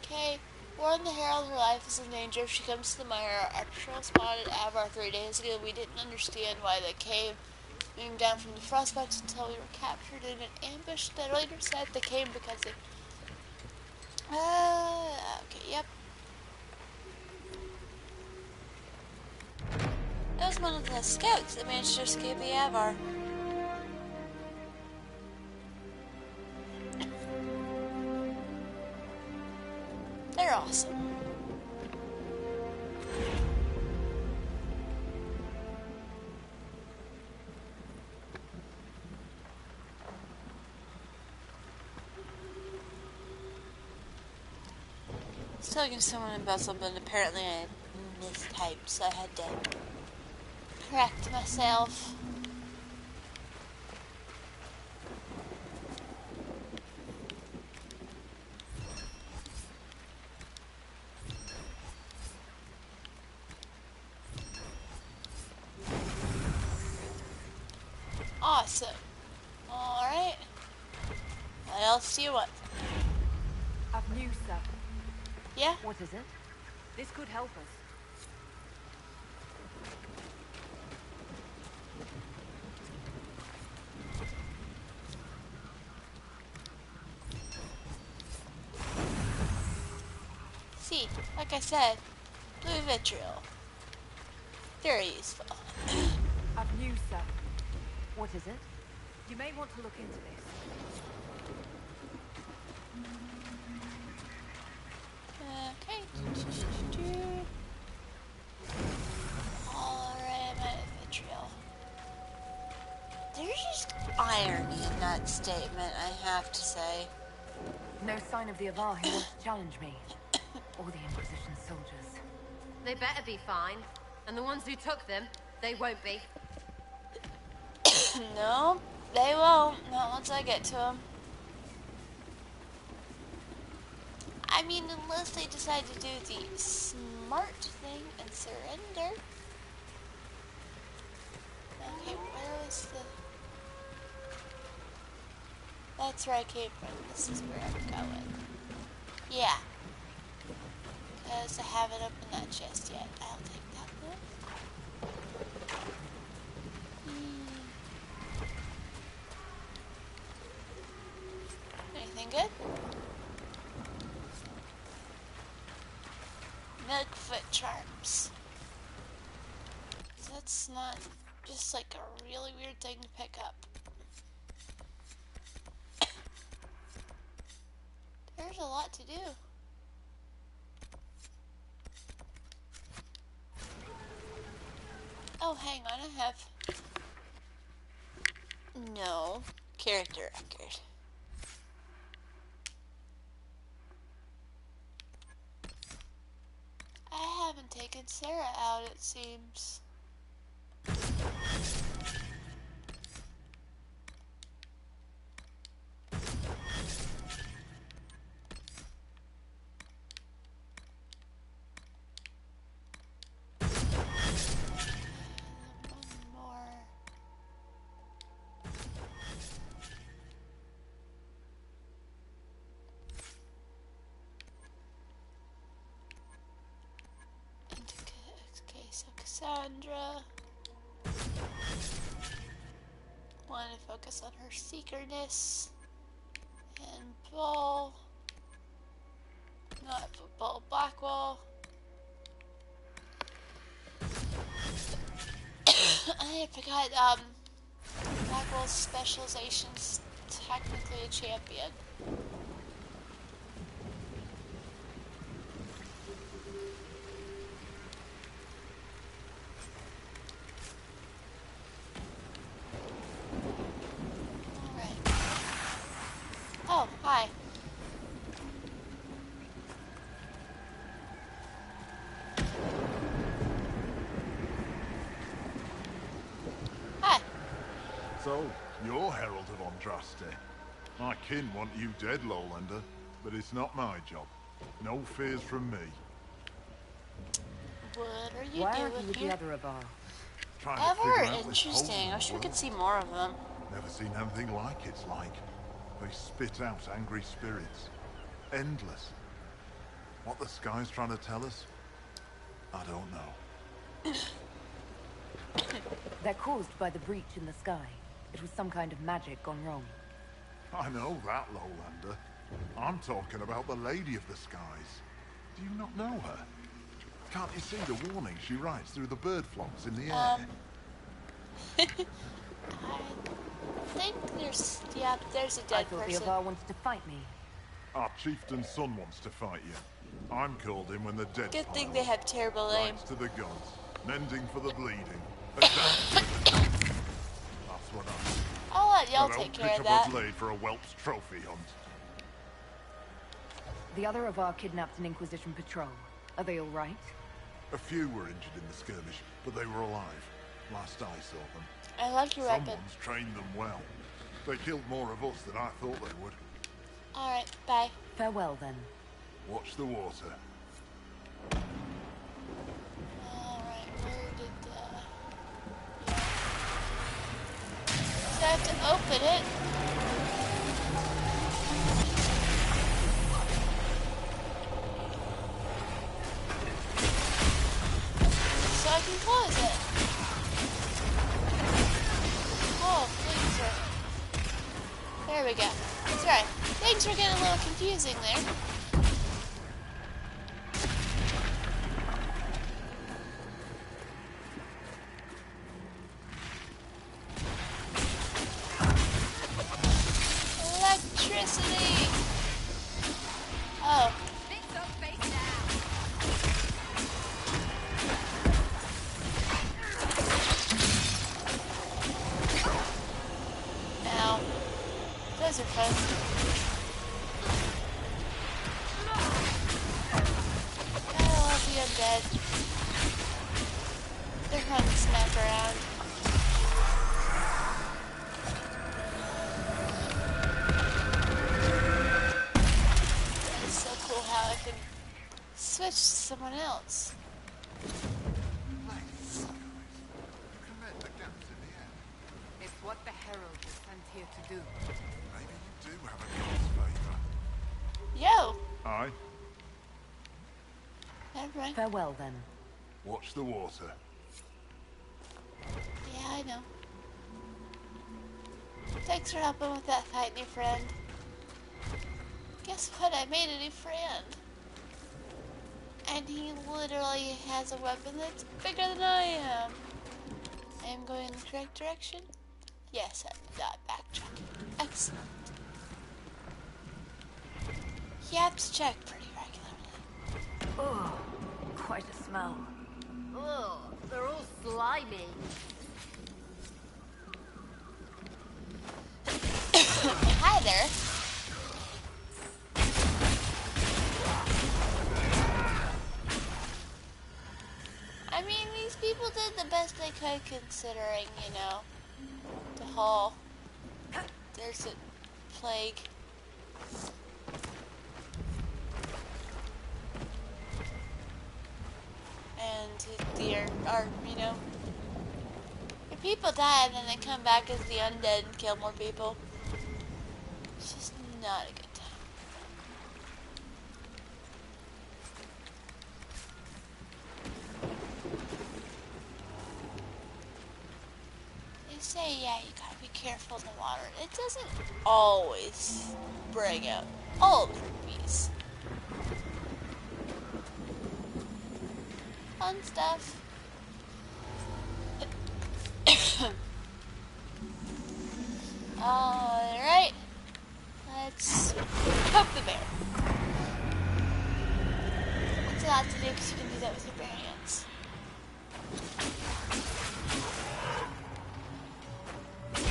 Okay. Warn the Herald her life is in danger if she comes to the mire. Our patrol spotted Avar 3 days ago. We didn't understand why they came. Moving down from the frostbites until we were captured in an ambush. They later said they came because they... okay, yep. It was he's one of the scouts that managed to escape the Avar. They're awesome. Still give someone embezzled, but apparently I mistyped, so I had to correct myself. Awesome. Alright. What else do you want?
I've news, sir.
Yeah?
What is it? This could help us.
See, like I said, blue vitriol. Very useful.
I've news, sir. What is it? You may want to look into this.
Okay. Alright, I'm out of vitriol. There's just irony in that statement, I have to say.
No sign of the Avar who wants to challenge me. Or the Inquisition soldiers.
They better be fine. And the ones who took them, they won't be.
No, they won't. Not once I get to them. I mean, unless they decide to do the smart thing and surrender. Okay, where was the... That's where I came from. This is where I'm going. Yeah. Because I haven't opened that chest yet. I'll take that one. Anything good? Milkfoot charms. That's not just like a really weird thing to pick up. There's a lot to do. Oh, hang on, I have... No. Character record. I haven't taken Sarah out, it seems. Cassandra. Want to focus on her seekerness. And Ball. Not Ball, Blackwall. I forgot, Blackwall's specialization's technically a champion. Oh, hi. Hi.
So, you're Herald of Andraste. My kin want you dead, Lowlander, but it's not my job. No fears from me.
What are you
Why
doing
aren't you with
here?
the other Avar?
Trying to figure
Ever?
out this
Interesting. I wish we
world.
could see more of them.
Never seen anything like it's like. They spit out angry spirits. Endless. What the sky's trying to tell us? I don't know.
They're caused by the breach in the sky. It was some kind of magic gone wrong.
I know that, Lowlander. I'm talking about the Lady of the Skies. Do you not know her? Can't you see the warning she writes through the bird flocks in the air?
I think there's a dead
I thought
person.
the Avar wanted to fight me.
Our chieftain's son wants to fight you. I'm called in when the dead.
Good thing they have terrible aim.
Rights to the gods, mending for the bleeding. That's what
I'll let y'all take care of that.
Blade for a whelp's trophy hunt.
The other Avar kidnapped an Inquisition patrol. Are they all right?
A few were injured in the skirmish, but they were alive. Last I saw them.
I like your weapon.
Someone's trained them well. They killed more of us than I thought they would.
Alright, bye.
Farewell, then.
Watch the water.
Alright, where did so I have to open it. So I can close it. Oh, please. There we go. That's right. Things were getting a little confusing there. Electricity! Oh. Ow. Those are fun. I love the undead. They're fun to smack around. It's so cool how I can switch to someone else.
It's what the Herald was sent here to do.
Maybe you do have a god's favor.
Yo!
Aye.
Never mind.
Farewell, then.
Watch the water.
Yeah, I know. Thanks for helping with that fight, new friend. Guess what? I made a new friend. And he literally has a weapon that's bigger than I am. I am going in the correct direction? Yes, I'm not backtracking. Excellent. You have to check pretty regularly.
Oh, quite a smell.
Ugh, they're all slimy.
Hi there. I mean, these people did the best they could considering, you know, the whole, there's a plague. And you know, if people die and then they come back as the undead and kill more people, it's just not a good time. They say, yeah, you gotta be careful in the water. It doesn't always bring out all the rupees. Fun stuff. Alright. Let's poke the bear. It's a lot to do because you can do that with your bare hands.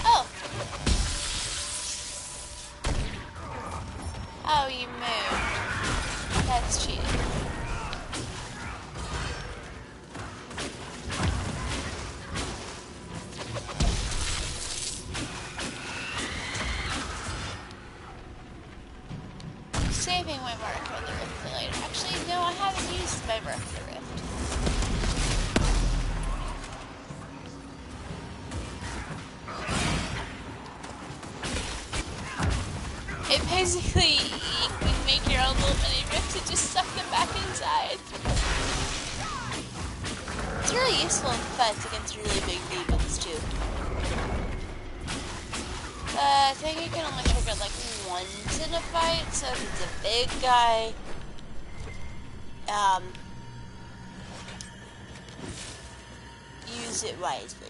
Oh! Oh, you moved. That's cheating. Saving my mark for the rift for later. Actually, no, I haven't used my mark for the rift. It basically, you can make your own little mini rift and just suck them back inside. It's really useful in fights against really big demons too. I think you can only trigger like once in a fight, so if it's a big guy, use it wisely.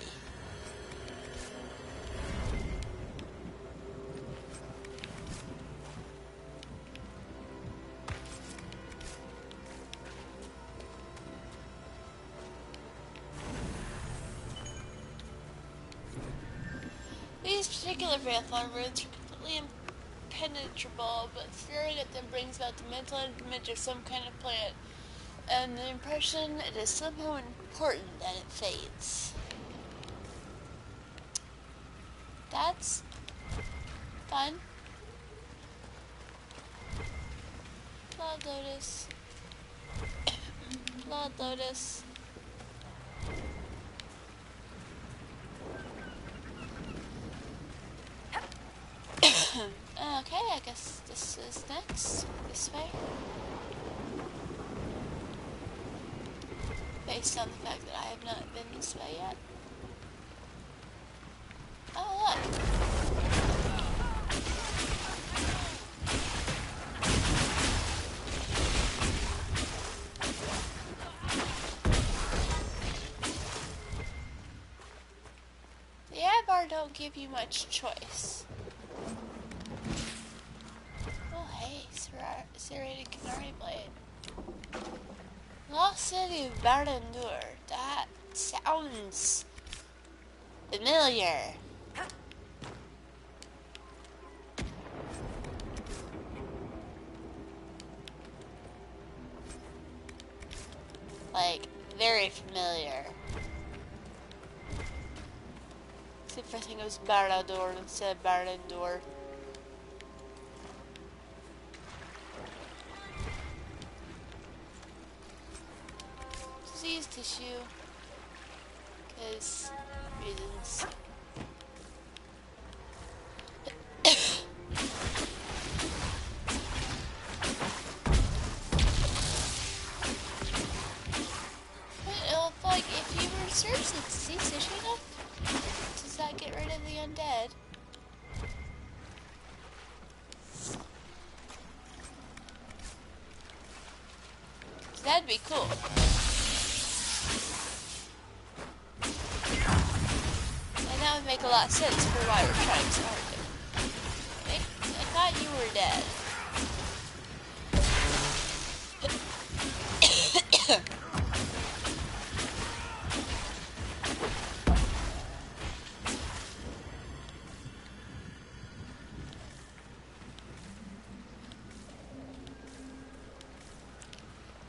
These particular Vampire runes are completely impenetrable, but staring at them brings about the mental image of some kind of plant, and the impression it is somehow important that it fades. That's fun. Blood Lotus. Blood Lotus. Okay, I guess this is next. This way. Based on the fact that I have not been this way yet. Oh, look. The Avar don't give you much choice. Oh, hey, serrated canary blade. Lost City of Barandur. That sounds familiar. Like, very familiar. Except for I think it was Barandur instead of Barandur. Disease tissue. Because reasons. Like, if you research the disease tissue enough, does that get rid of the undead? That'd be cool. And that would make a lot of sense for why we're trying so hard to. I thought you were dead.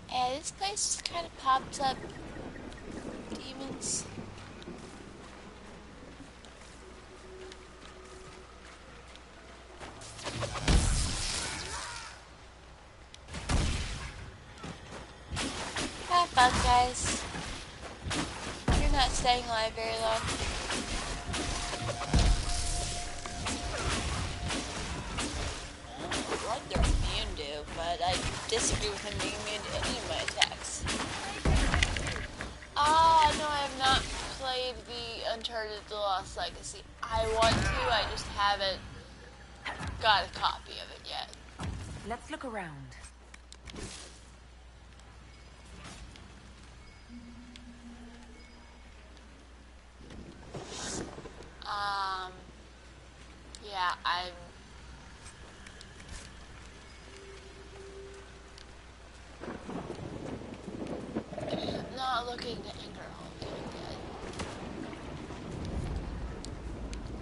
Yeah, this place just kind of pops up demons. Have fun, guys. You're not staying alive very long. I don't know what they're immune to, but I disagree with him being immune to any of my attacks. No, I have not played the Uncharted The Lost Legacy. I want to, I just haven't got a copy of it yet.
Let's look around.
Yeah, I'm not looking to anger all dead.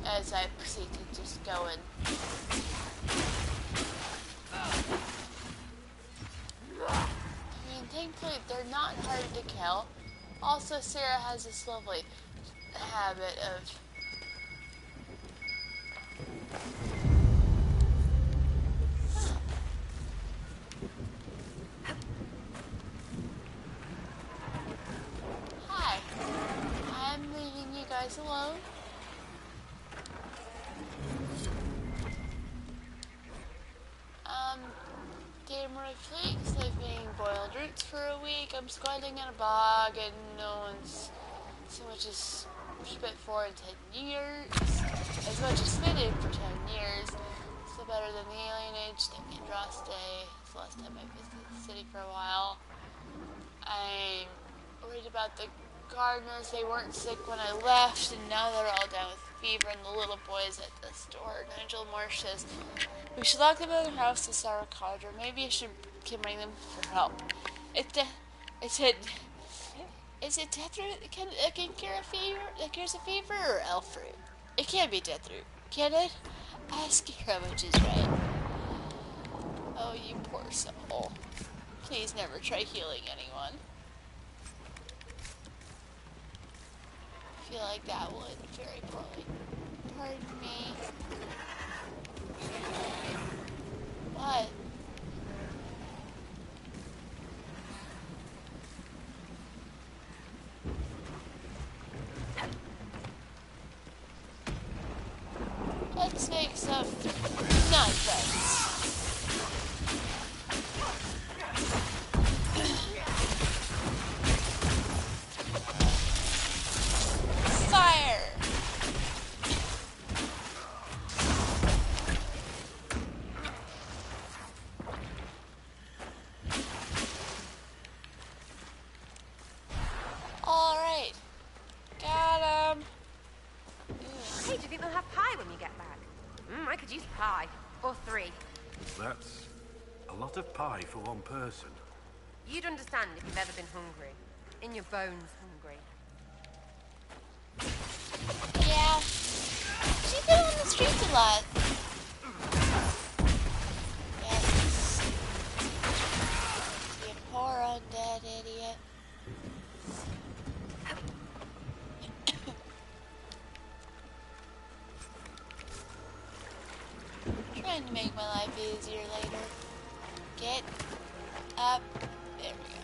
As I proceed to just go in. I mean, thankfully, they're not hard to kill. Also, Sarah has this lovely habit of Hi. I'm leaving you guys alone. Getting really flakes. I've been eating boiled roots for a week. I'm squatting in a bog and no one's so much as spit for in 10 years. As much as spitted for 10 years. Still better than the Alien Age. Thank you, Dross Day. It's the last time I visited the city for a while. I'm worried about the gardeners, they weren't sick when I left, and now they're all down with fever, and the little boy's at the store. Nigel Marsh says, we should lock them in their house to Sarah Codger. Maybe I should bring them for help. Is it deathroot that can cure a fever? That cures a fever, or elf fruit? It can't be deathroot, can it? Ask her which is right. Oh, you poor soul. Please never try healing anyone. I feel like that would end very poorly. Pardon me. What? Let's make some nonsense. Fire! Alright. Got him.
Hey, do you think they'll have pie when you get back? I could use pie. Or 3.
That's a lot of pie for one person.
You'd understand if you've ever been hungry. In your bones hungry.
Yeah. She's been on the streets a lot. Yes. You poor undead idiot. Trying to make my life easier later. Get up. There we go.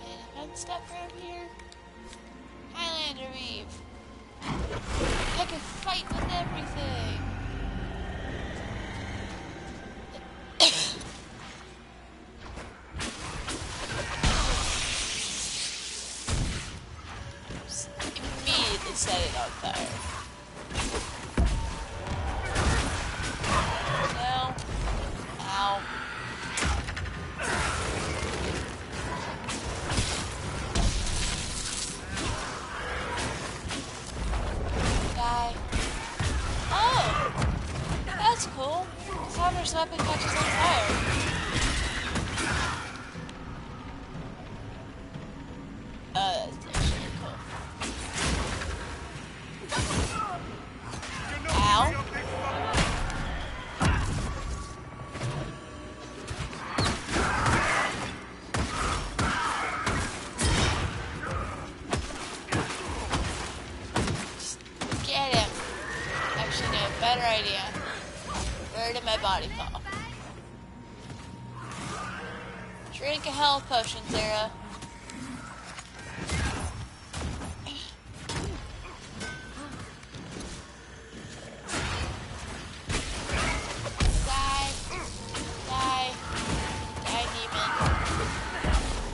And one step from here. Highlander weave. I can fight with everything. Immediately set it on fire. No. Ow. Die. Oh! That's cool. Farmer's weapon catches on fire. That's actually cool. Ow. Get him. Actually, no, better idea. Where did my body fall? Drink a health potion, Sarah. Die. Die. Die, demon.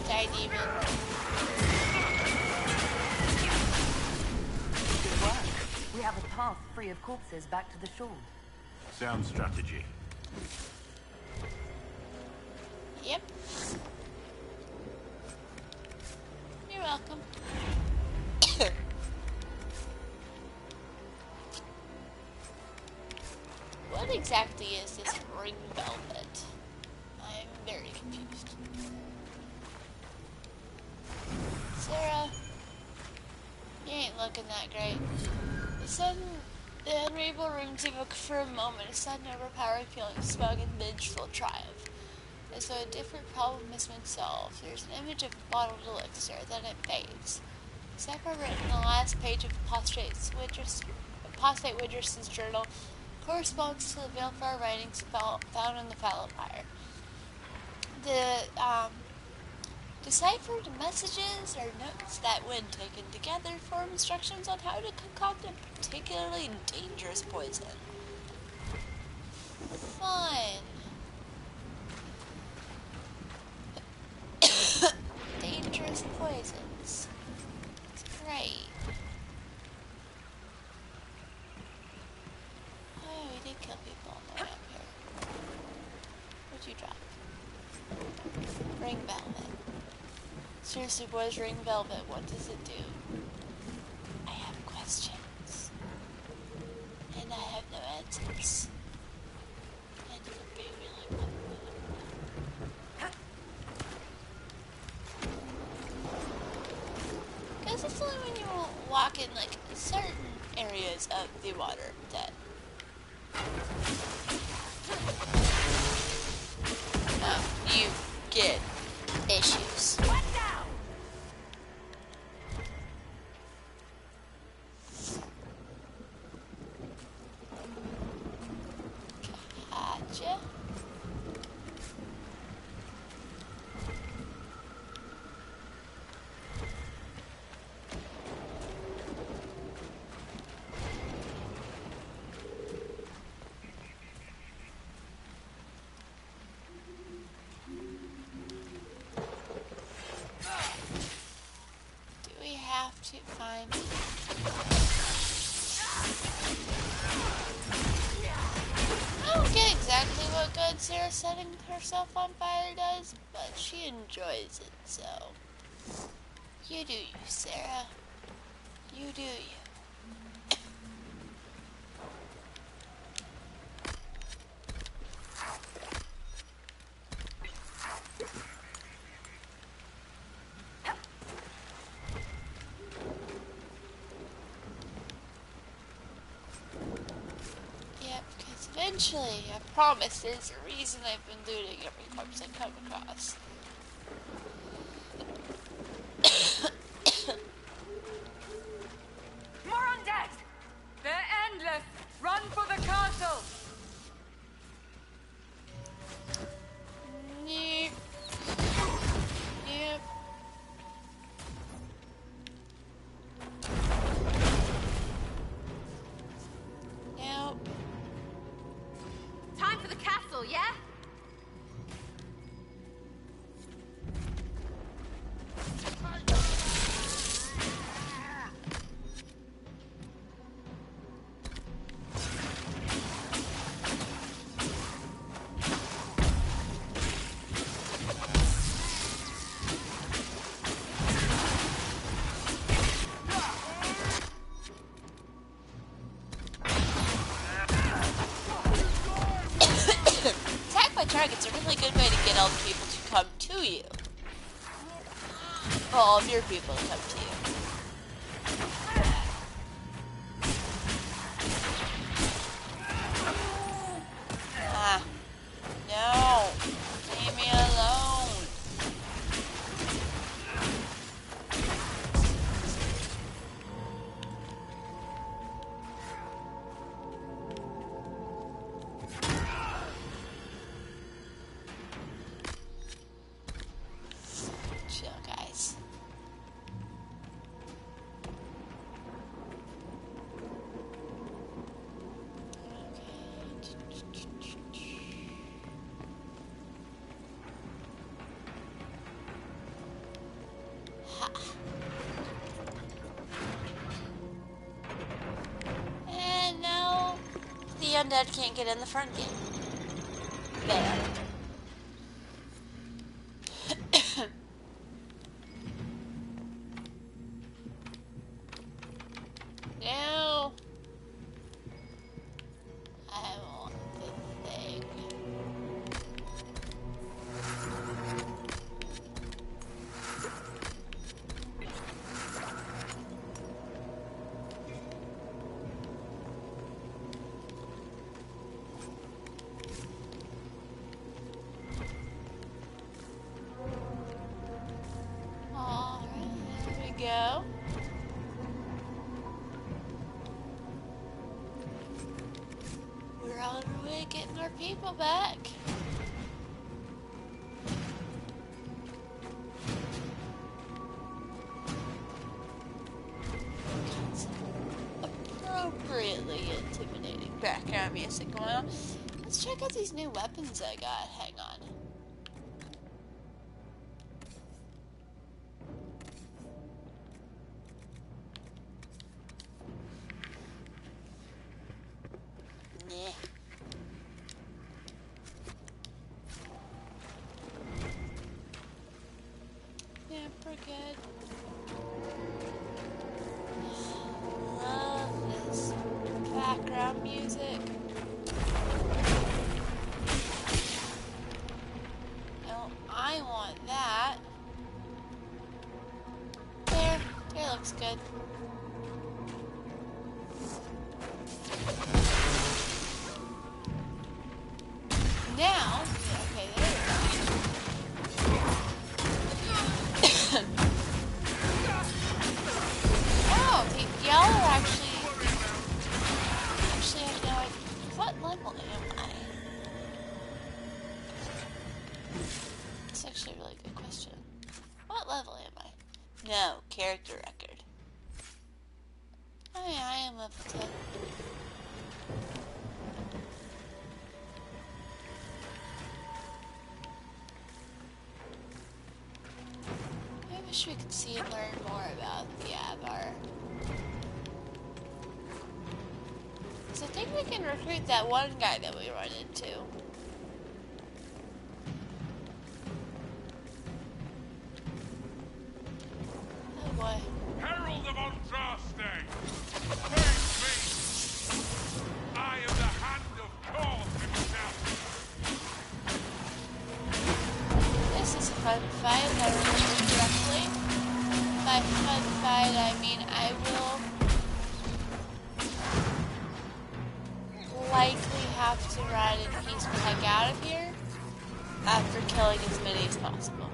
Die, demon.
Good work. We have a path free of corpses back to the shore.
Sound strategy.
Yep. You're welcome. What exactly is this ring velvet? I'm very confused. Sarah, you ain't looking that great. The unreadable rooms evoke for a moment a sudden overpowering feeling of smug and vengeful triumph. As though a different problem has been solved, there's an image of bottled elixir, then it fades. Except written on the last page of Apostate Widgers's journal corresponds to the Veilfire writings found in the Fallow Mire. The deciphered messages or notes that, when taken together, form instructions on how to concoct a particularly dangerous poison. Fun. Dangerous poisons. It's great. Oh, we did kill people on the way up here. Ring velvet. Seriously, boys, ring velvet, what does it do? I have questions. And I have no answers. And you would bring me like one. Because it's only when you walk in like certain areas of the water that you get issues. Gotcha. Do we have to find... I don't get exactly what good Sarah setting herself on fire does, but she enjoys it, so... You do you, Sarah. You do you. Yep, because eventually, I promise, there's a reason I've been looting every corpse I come across.
More on deck! They're endless! Run for the castle!
Nope. Yep. Nope.
Time for the castle, yeah?
Attack by target's a really good way to get all the people to come to you. Well, all of your people to come to you. Ah. No. Leave me alone. Chill, guys. Ha. And now the undead can't get in the front gate. There. No. I want the thing. Alright, there we go. We're on our way to getting our people back. Appropriately intimidating background music going on. Let's check out these new weapons I got. Hang on. Nah. music. No, I want that. There looks good. Now, okay, there we go. Oh, y'all are actually I have no idea. What level am I? That's actually a really good question. What level am I? No, character record. Oh yeah, I am level 10. I wish we could see and learn more about the Avar. So I think we can recruit that one guy that we run into. Oh boy.
Herald of Andraste! Face me! I am the hand of Cause himself!
This is a fun fight, if I remember correctly. By fun fight, I mean I will likely have to ride in peace the heck out of here after killing as many as possible.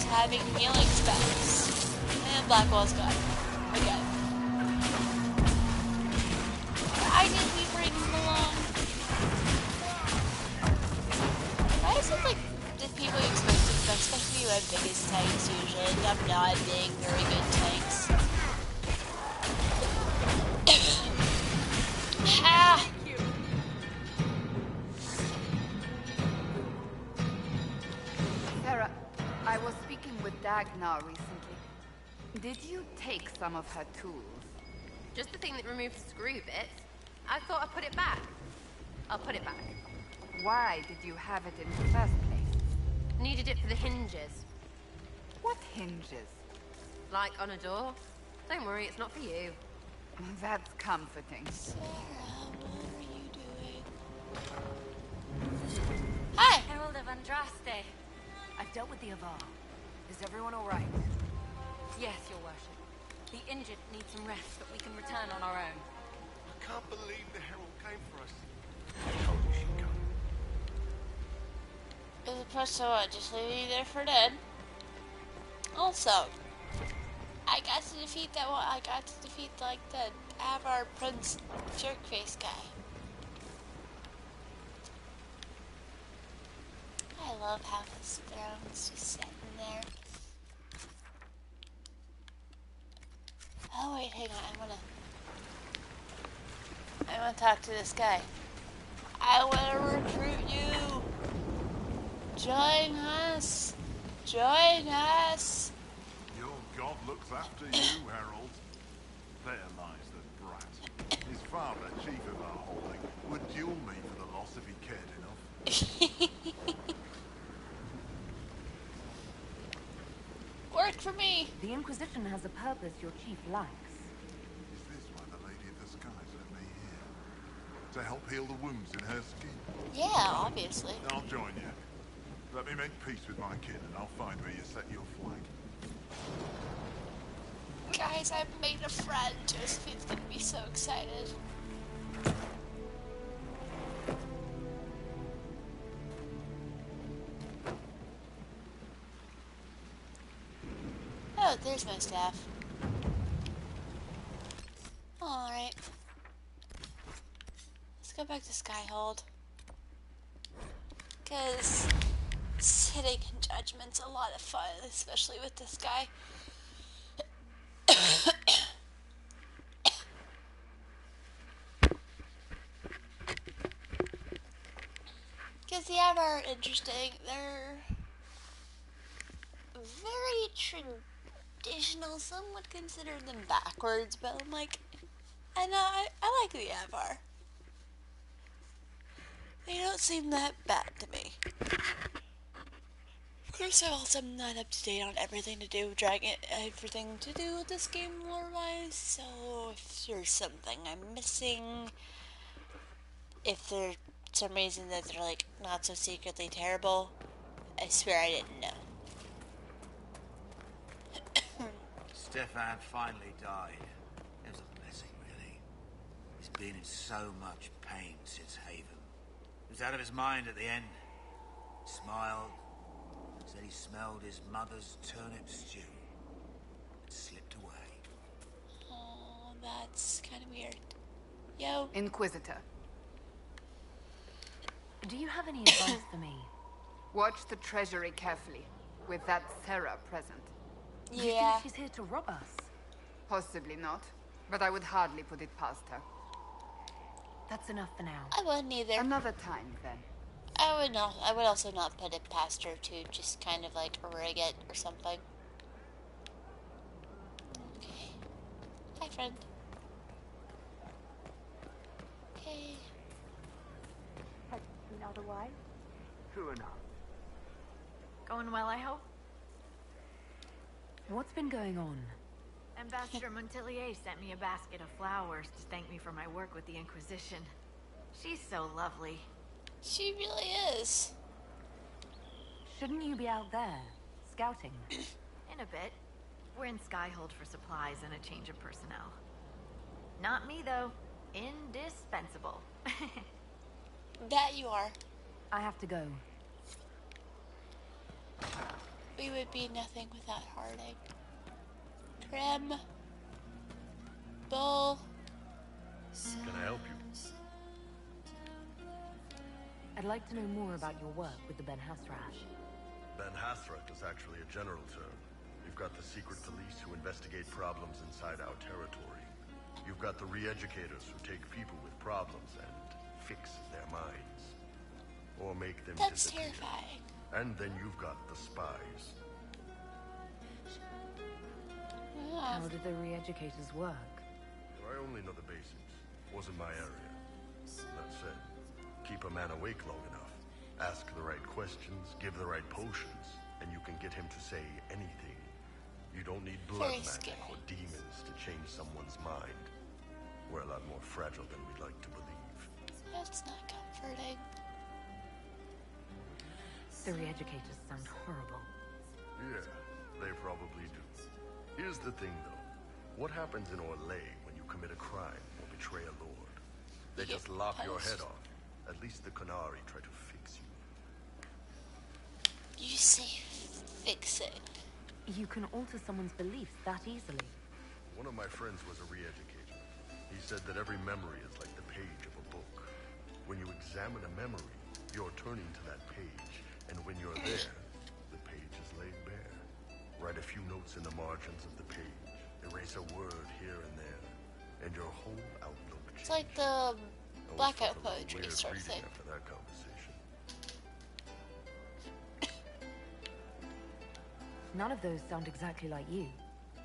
Having healing spells. And Blackwell's gone. Again. Why did we bring him along? Why is it like the people you expect to be my biggest tanks usually end up not being very good tanks? Ah!
Sarah, I was speaking with Dagnar recently. Did you take some of her tools?
Just the thing that removed the screw bits. I thought I'd put it back. I'll put it back.
Why did you have it in the first place?
Needed it for the hinges.
What hinges?
Like on a door. Don't worry, it's not for you.
That's comforting.
Sarah, what are you doing? Hi!
Herald of Andraste.
I've dealt with the Avar. Is everyone all right?
Yes, your worship. The injured need some rest, but we can return on our own.
I can't believe the Herald came for us.
As opposed to what? Just leave you there for dead. Also, I got to defeat that one. I got to defeat like the Avar Prince jerkface guy. I love how his throne's just sitting there. Oh wait, hang on. I wanna talk to this guy. I wanna recruit you. Join us! Join us!
Your god looks after you, Herald. There lies the brat. His father, chief of our holding, would duel me for the loss if he cared enough.
Work for me!
The Inquisition has a purpose your chief lacks.
Is this why the Lady of the Skies let me here? To help heal the wounds in her skin?
Yeah, obviously.
I'll join you. Let me make peace with my kin and I'll find where you set your flag.
Guys, I've made a friend. Josephine's gonna be so excited. Oh, there's my staff. Alright. Let's go back to Skyhold. Because sitting in Judgment's a lot of fun, especially with this guy. Because the Avar are interesting. They're very traditional. Some would consider them backwards, but I'm like, I know, I like the Avar. They don't seem that bad to me. First of all, I'm not up to date on everything to do with everything to do with this game lore-wise, so if there's something I'm missing, if there's some reason that they're like not so secretly terrible, I swear I didn't know.
Stefan finally died. It was a blessing, really. He's been in so much pain since Haven. He was out of his mind at the end. Smiled, said he smelled his mother's turnip stew, and slipped away.
Oh, that's kind of weird. Yo.
Inquisitor.
Do you have any advice for me?
Watch the treasury carefully, with that Sarah present.
Yeah.
You think she's here to rob us?
Possibly not, but I would hardly put it past her.
That's enough for now.
I wouldn't either.
Another time, then.
I would not. I would also not put it past her to just kind of like rig it or something. Okay. Hi, friend. Okay.
Has it been otherwise?
True enough.
Going well, I hope?
What's been going on?
Ambassador Montelier sent me a basket of flowers to thank me for my work with the Inquisition. She's so lovely.
She really is.
Shouldn't you be out there, scouting?
In a bit. We're in Skyhold for supplies and a change of personnel. Not me, though. Indispensable.
That you are.
I have to go.
We would be nothing without Harding. Krem. Bull.
Can I help you?
I'd like to know more about your work with the Ben Hasrash.
Ben Hasrash is actually a general term. You've got the secret police who investigate problems inside our territory. You've got the re-educators who take people with problems and fix their minds. Or make them disappear.
That's terrifying.
And then you've got the spies.
How do the re-educators work?
I only know the basics. Wasn't my area. That said, keep a man awake long enough, ask the right questions, give the right potions, and you can get him to say anything. You don't need blood magic or demons to change someone's mind. We're a lot more fragile than we'd like to believe.
That's not comforting.
The re-educators sound horrible.
Yeah, they probably do. Here's the thing, though. What happens in Orlais when you commit a crime or betray a lord? They just lop your head off. At least the Qunari try to fix you.
You say fix it.
You can alter someone's beliefs that easily.
One of my friends was a re-educator. He said that every memory is like the page of a book. When you examine a memory, you're turning to that page. And when you're there, the page is laid bare. Write a few notes in the margins of the page. Erase a word here and there. And your whole outlook changes.
It's like the blackout poetry sort of thing.
After that conversation.
None of those sound exactly like you.
Yeah.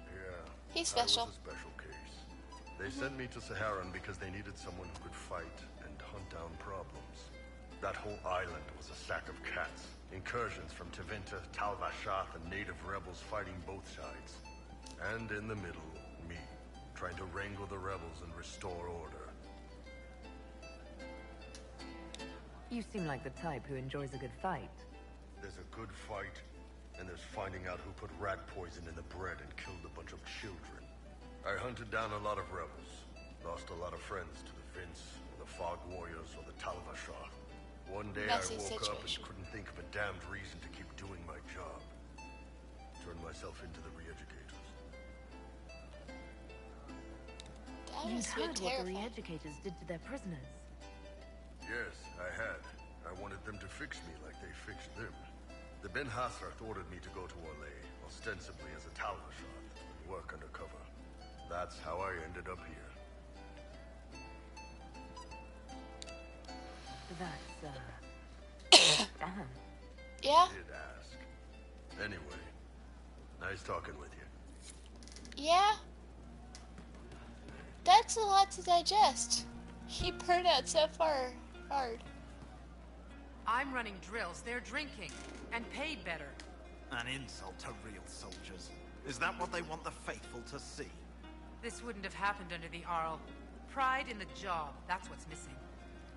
He's special.
I was a special case. They sent me to Saharan because they needed someone who could fight and hunt down problems. That whole island was a sack of cats. Incursions from Tevinter, Tal Vashath, and native rebels fighting both sides. And in the middle, me, trying to wrangle the rebels and restore order.
You seem like the type who enjoys a good fight.
There's a good fight, and there's finding out who put rat poison in the bread and killed a bunch of children. I hunted down a lot of rebels. Lost a lot of friends to the Vince, or the Fog Warriors, or the Tal Vashath. One day I woke up and couldn't think of a damned reason to keep doing my job. Turned myself into the re-educators.
You'd heard what the re-educators did to their prisoners.
Yes, I had. I wanted them to fix me like they fixed them. The Ben Hasrath ordered me to go to Orlais, ostensibly as a Tal Vashath, and work undercover. That's how I ended up here.
That's, damn.
Yeah?
Did ask. Anyway, nice talking with you.
Yeah? That's a lot to digest. He burned out so far hard.
I'm running drills, they're drinking, and paid better.
An insult to real soldiers. Is that what they want the faithful to see?
This wouldn't have happened under the Arl. Pride in the job, that's what's missing.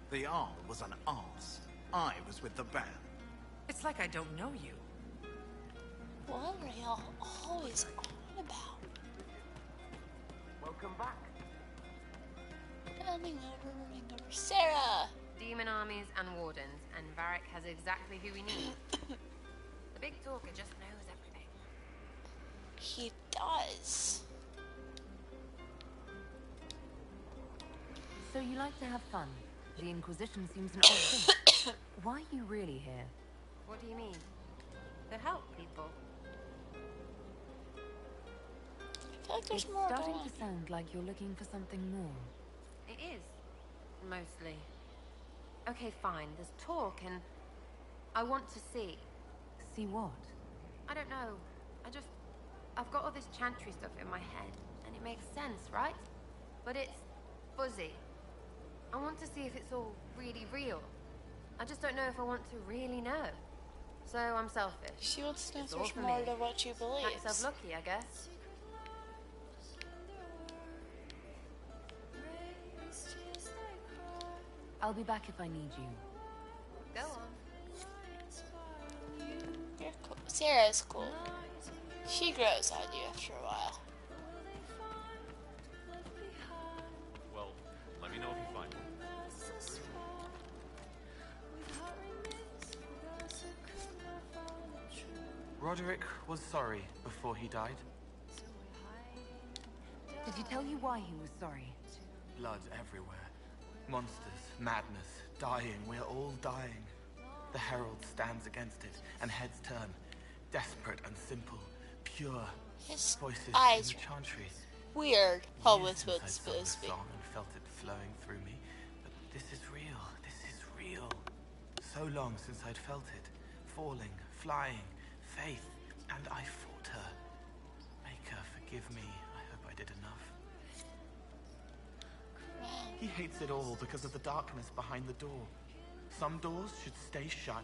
The Arl was an arse. I was with the band.
It's like I don't know you.
What are y'all always on about?
Welcome back.
Running over. Sarah!
Demon armies and wardens, and Varric has exactly who we need. The big talker just knows everything.
He does.
So you like to have fun. The Inquisition seems an odd thing. Why are you really here?
What do you mean? To help people.
I feel like there's more
starting
going on.
to sound like you're looking for something more.
It is. Mostly. Okay, fine. There's talk and I want to see.
See what?
I don't know. I've got all this chantry stuff in my head and it makes sense, right? But it's fuzzy. I want to see if it's all really real. I just don't know if I want to really know. So I'm selfish.
She wants to know
It's
so
all
much
for
more
me.
to what you believe.
Count yourself lucky, I guess.
I'll be back if I need you.
Go on.
You're cool. Sarah's cool. She grows on you after a while.
Well, let me know if you find one.
Roderick was sorry before he died.
Did he tell you why he was sorry?
Blood everywhere. Monsters, madness, dying. We're all dying. The Herald stands against it, and heads turn. Desperate and simple, pure.
His
voices
eyes
in the chantry.
Weird. Always
Since
was
I'd sung
supposed
the
to be.
song and felt it flowing through me. But this is real. This is real. So long since I'd felt it. Falling, flying, faith, and I fought her. Make her forgive me. I hope I did enough. He hates it all because of the darkness behind the door. Some doors should stay shut.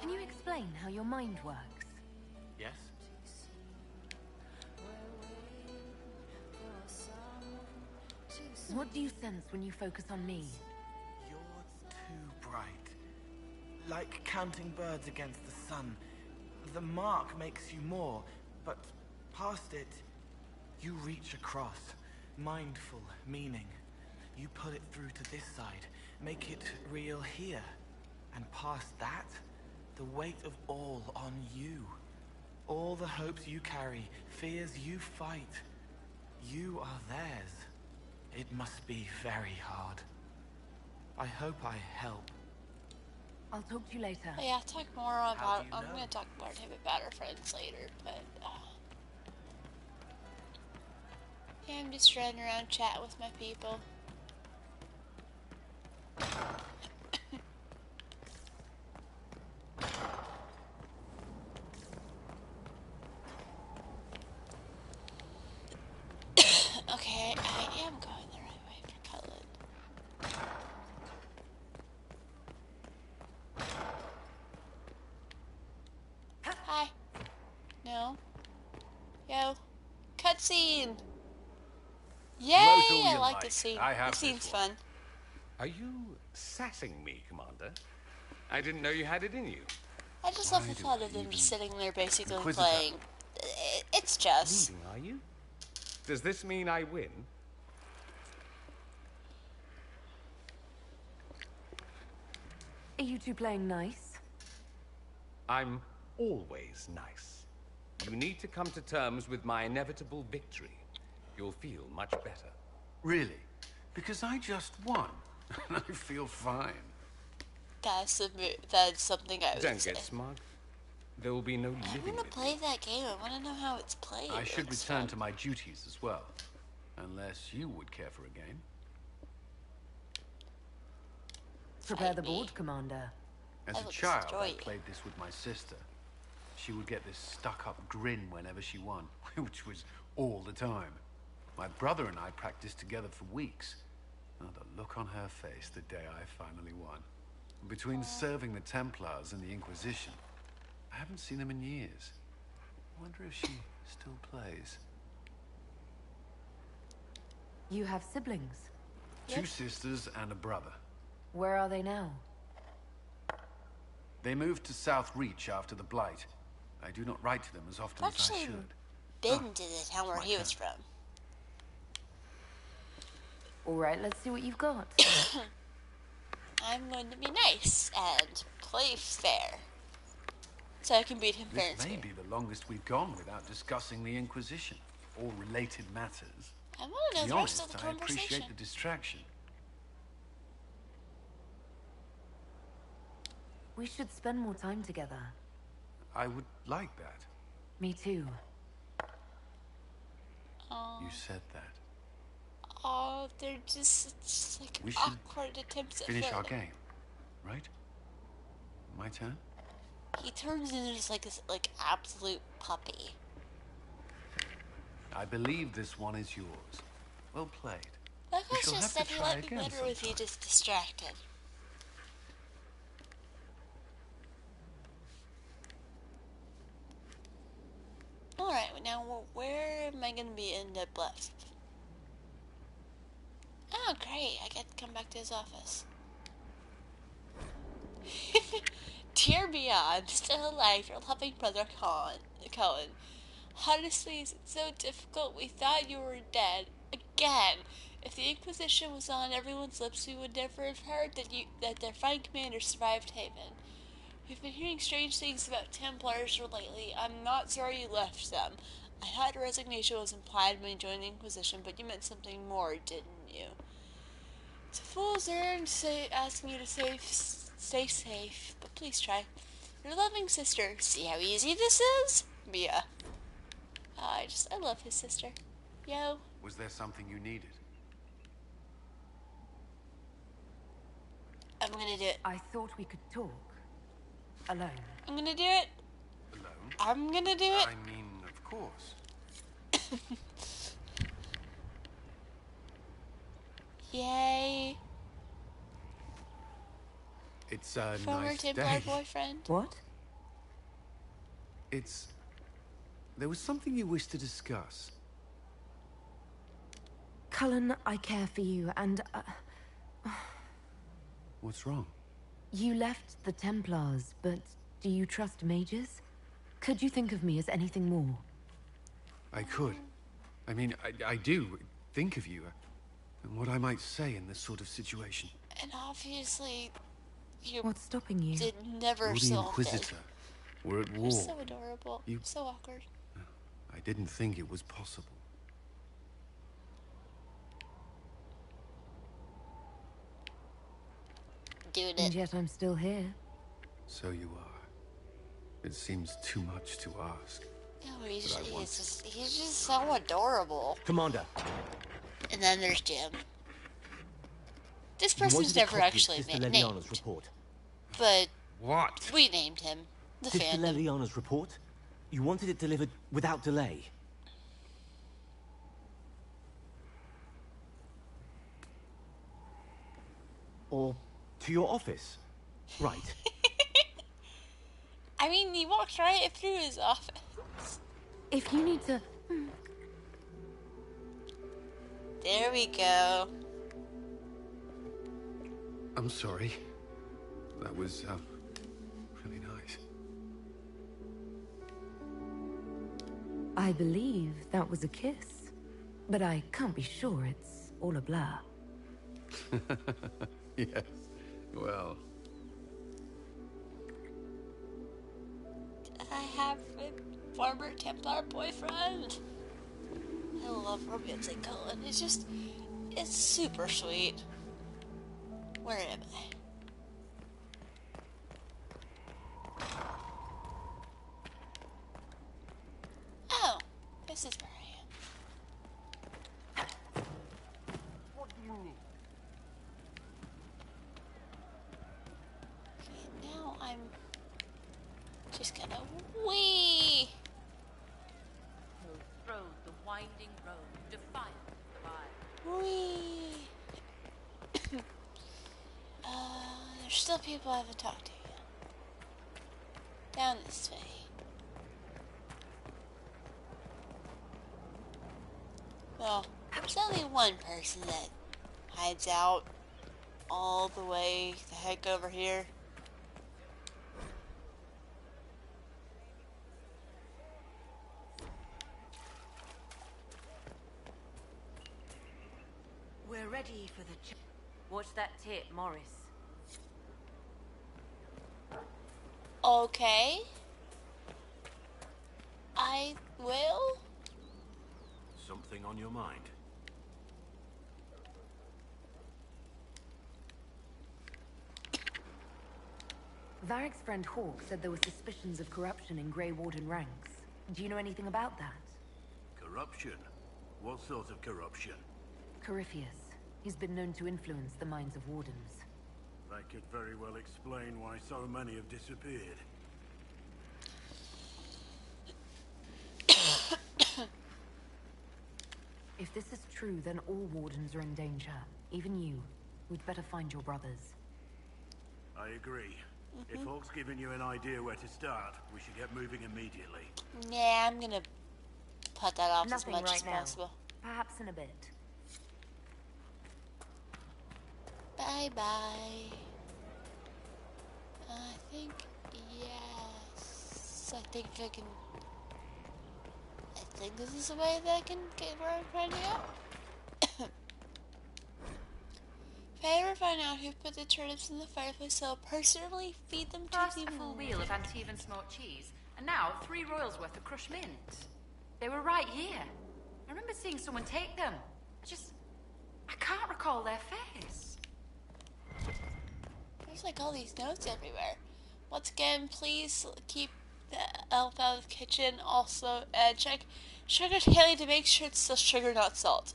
Can you explain how your mind works?
Yes?
What do you sense when you focus on me?
You're too bright. Like counting birds against the sun. The mark makes you more, but past it, you reach across. Mindful meaning. You pull it through to this side, make it real here. And past that, the weight of all on you. All the hopes you carry, fears you fight. You are theirs. It must be very hard. I hope I help.
I'll talk to you later.
Oh, yeah, talk more about.
do you
I'm
know?
gonna talk about him about our friends later, but yeah, I'm just running around chatting with my people. cutscene.
Blow
Yay!
through
I
your
like
might.
this scene.
I have
This scene's
this one.
fun.
Are you sassing me, Commander? I didn't know you had it in you.
I just love the thought of them just sitting there basically
Inquisitor.
playing. It's just.
Leading, are you? Does this mean I win?
Are you two playing nice?
I'm always nice. You need to come to terms with my inevitable victory. You'll feel much better.
Really? Because I just won. And I feel fine.
That's something I would
Don't
say.
get smug. There will be no
I
living
want to
with
play that game. I want to know how it's played.
I should
Looks
return
fun.
to my duties as well. Unless you would care for a game.
Prepare the board, Commander.
As a child, I played this with my sister. She would get this stuck-up grin whenever she won, which was all the time. My brother and I practiced together for weeks. Oh, the look on her face the day I finally won. Between serving the Templars and the Inquisition, I haven't seen them in years. I wonder if she still plays.
You have siblings?
Two sisters and a brother.
Where are they now?
They moved to South Reach after the Blight. I do not write to them as often as I
Actually,
should.
been to the town where he was from.
All right, let's see what you've got.
I'm going to be nice and play fair, so I can beat him fair and
This may
square.
be the longest we've gone without discussing the Inquisition or related matters.
I want to know
To be
the rest
honest,
of the
I
conversation.
appreciate the distraction.
We should spend more time together.
I would like that.
Me too.
You said that.
Oh, they're just it's like
We should
awkward attempts at
Finish our
flirting.
game, right? My turn?
He turns into just like this like absolute puppy.
I believe this one is yours. Well played.
Like
We
I
shall
just
have
said,
to
he
try
might be
again
better if he just distracted. Alright, now where am I going to be end up left? Oh, great. I get to come back to his office. Dear Beyond, still alive, your loving brother Cohen. Honestly, is it so difficult? We thought you were dead. Again. If the Inquisition was on everyone's lips, we would never have heard that their fine commander survived Haven. We've been hearing strange things about Templars lately. I'm not sorry you left them. I thought resignation was implied when you joined the Inquisition, but you meant something more, didn't you? It's a fool's errand asking you to stay safe, but please try. Your loving sister. See how easy this is? Mia. I love his sister. Yo.
Was there something you needed?
I'm gonna do it.
I thought we could talk. Alone.
I'm gonna do it.
Alone?
I'm gonna do it.
I mean, of course.
Yay.
It's a
Former
nice
Templar
day.
boyfriend.
What?
There was something you wished to discuss.
Cullen, I care for you, and
What's wrong?
you left the Templars, but do you trust mages? Could you think of me as anything more?
I could. I mean, I do think of you and what I might say in this sort of situation.
And obviously, you
What's stopping you?
did never
You're the
solve it.
Inquisitor. We're at war.
You're so adorable. So awkward.
I didn't think it was possible.
Doing
And
it.
yet I'm still here.
So you are. It seems too much to ask.
No, he's
But I want-
just so adorable.
Commander.
And then there's Jim. This
You wanted
person's
a
never
copy of
actually
Sister
named,
Leliana's report.
but
What?
we named him. The
Sister
fandom.
Leliana's report? You wanted it delivered without delay. Or to your office. Right.
I mean, he walked right through his office.
If you need to...
There we go.
I'm sorry. That was, really nice.
I believe that was a kiss, but I can't be sure. It's all a blur.
Yes. Well.
I have a former Templar boyfriend. I love romantic Cullen. It's super sweet. Where am I? Oh, this is where I am.
What do you need?
Okay, now I'm just gonna wee.
Road, the winding road, defiant the
Wee. There's still people I haven't talked to yet. Down this way. Well, there's only one person that hides out all the way the heck over here.
We're ready for the watch that tip, Morris.
Okay. I will.
Something on your mind?
Varric's friend Hawk said there were suspicions of corruption in Grey Warden ranks. Do you know anything about that?
Corruption? What sort of corruption?
Corypheus. He's been known to influence the minds of wardens.
That could very well explain why so many have disappeared.
If this is true, then all wardens are in danger. Even you. We'd better find your brothers.
I agree. If Hawk's given you an idea where to start, we should get moving immediately.
Nah, I'm gonna put that off
Nothing
as much
right
as
now.
possible.
Perhaps in a bit.
Bye-bye. I think, yes. I think I can... I think this is the way that I can get where I'm trying to go. If I ever find out who put the turnips in the fireplace, I'll personally feed them to
First
the
a full
moon.
wheel of Antivan smoked cheese, and now 3 royals worth of crushed mint. They were right here. I remember seeing someone take them. I can't recall their face.
There's like all these notes everywhere. Once again, please keep the elf out of the kitchen. Also, check sugar tally to make sure it's still sugar, not salt.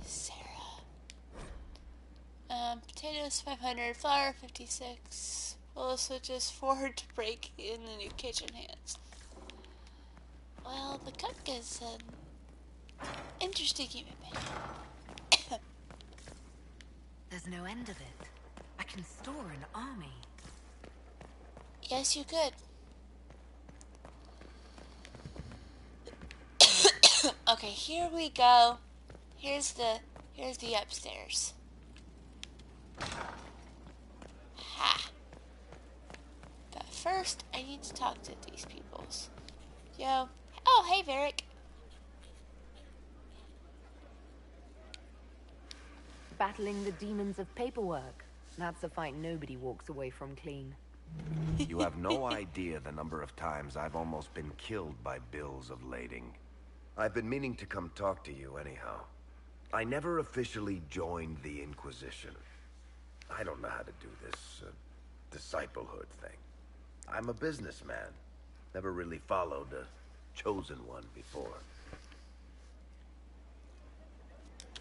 Sarah. Potatoes 500, flour 56. Well, switches 4 to break in the new kitchen hands. Well, the cook is an interesting human being.
There's no end of it. I can store an army.
Yes, you could. Okay, here we go. Here's the upstairs. Ha. But first, I need to talk to these peoples. Yo. Oh, hey, Varric.
Battling the demons of paperwork. That's a fight nobody walks away from clean.
You have no idea the number of times I've almost been killed by bills of lading. I've been meaning to come talk to you anyhow. I never officially joined the Inquisition. I don't know how to do this disciplehood thing. I'm a businessman. Never really followed a chosen one before.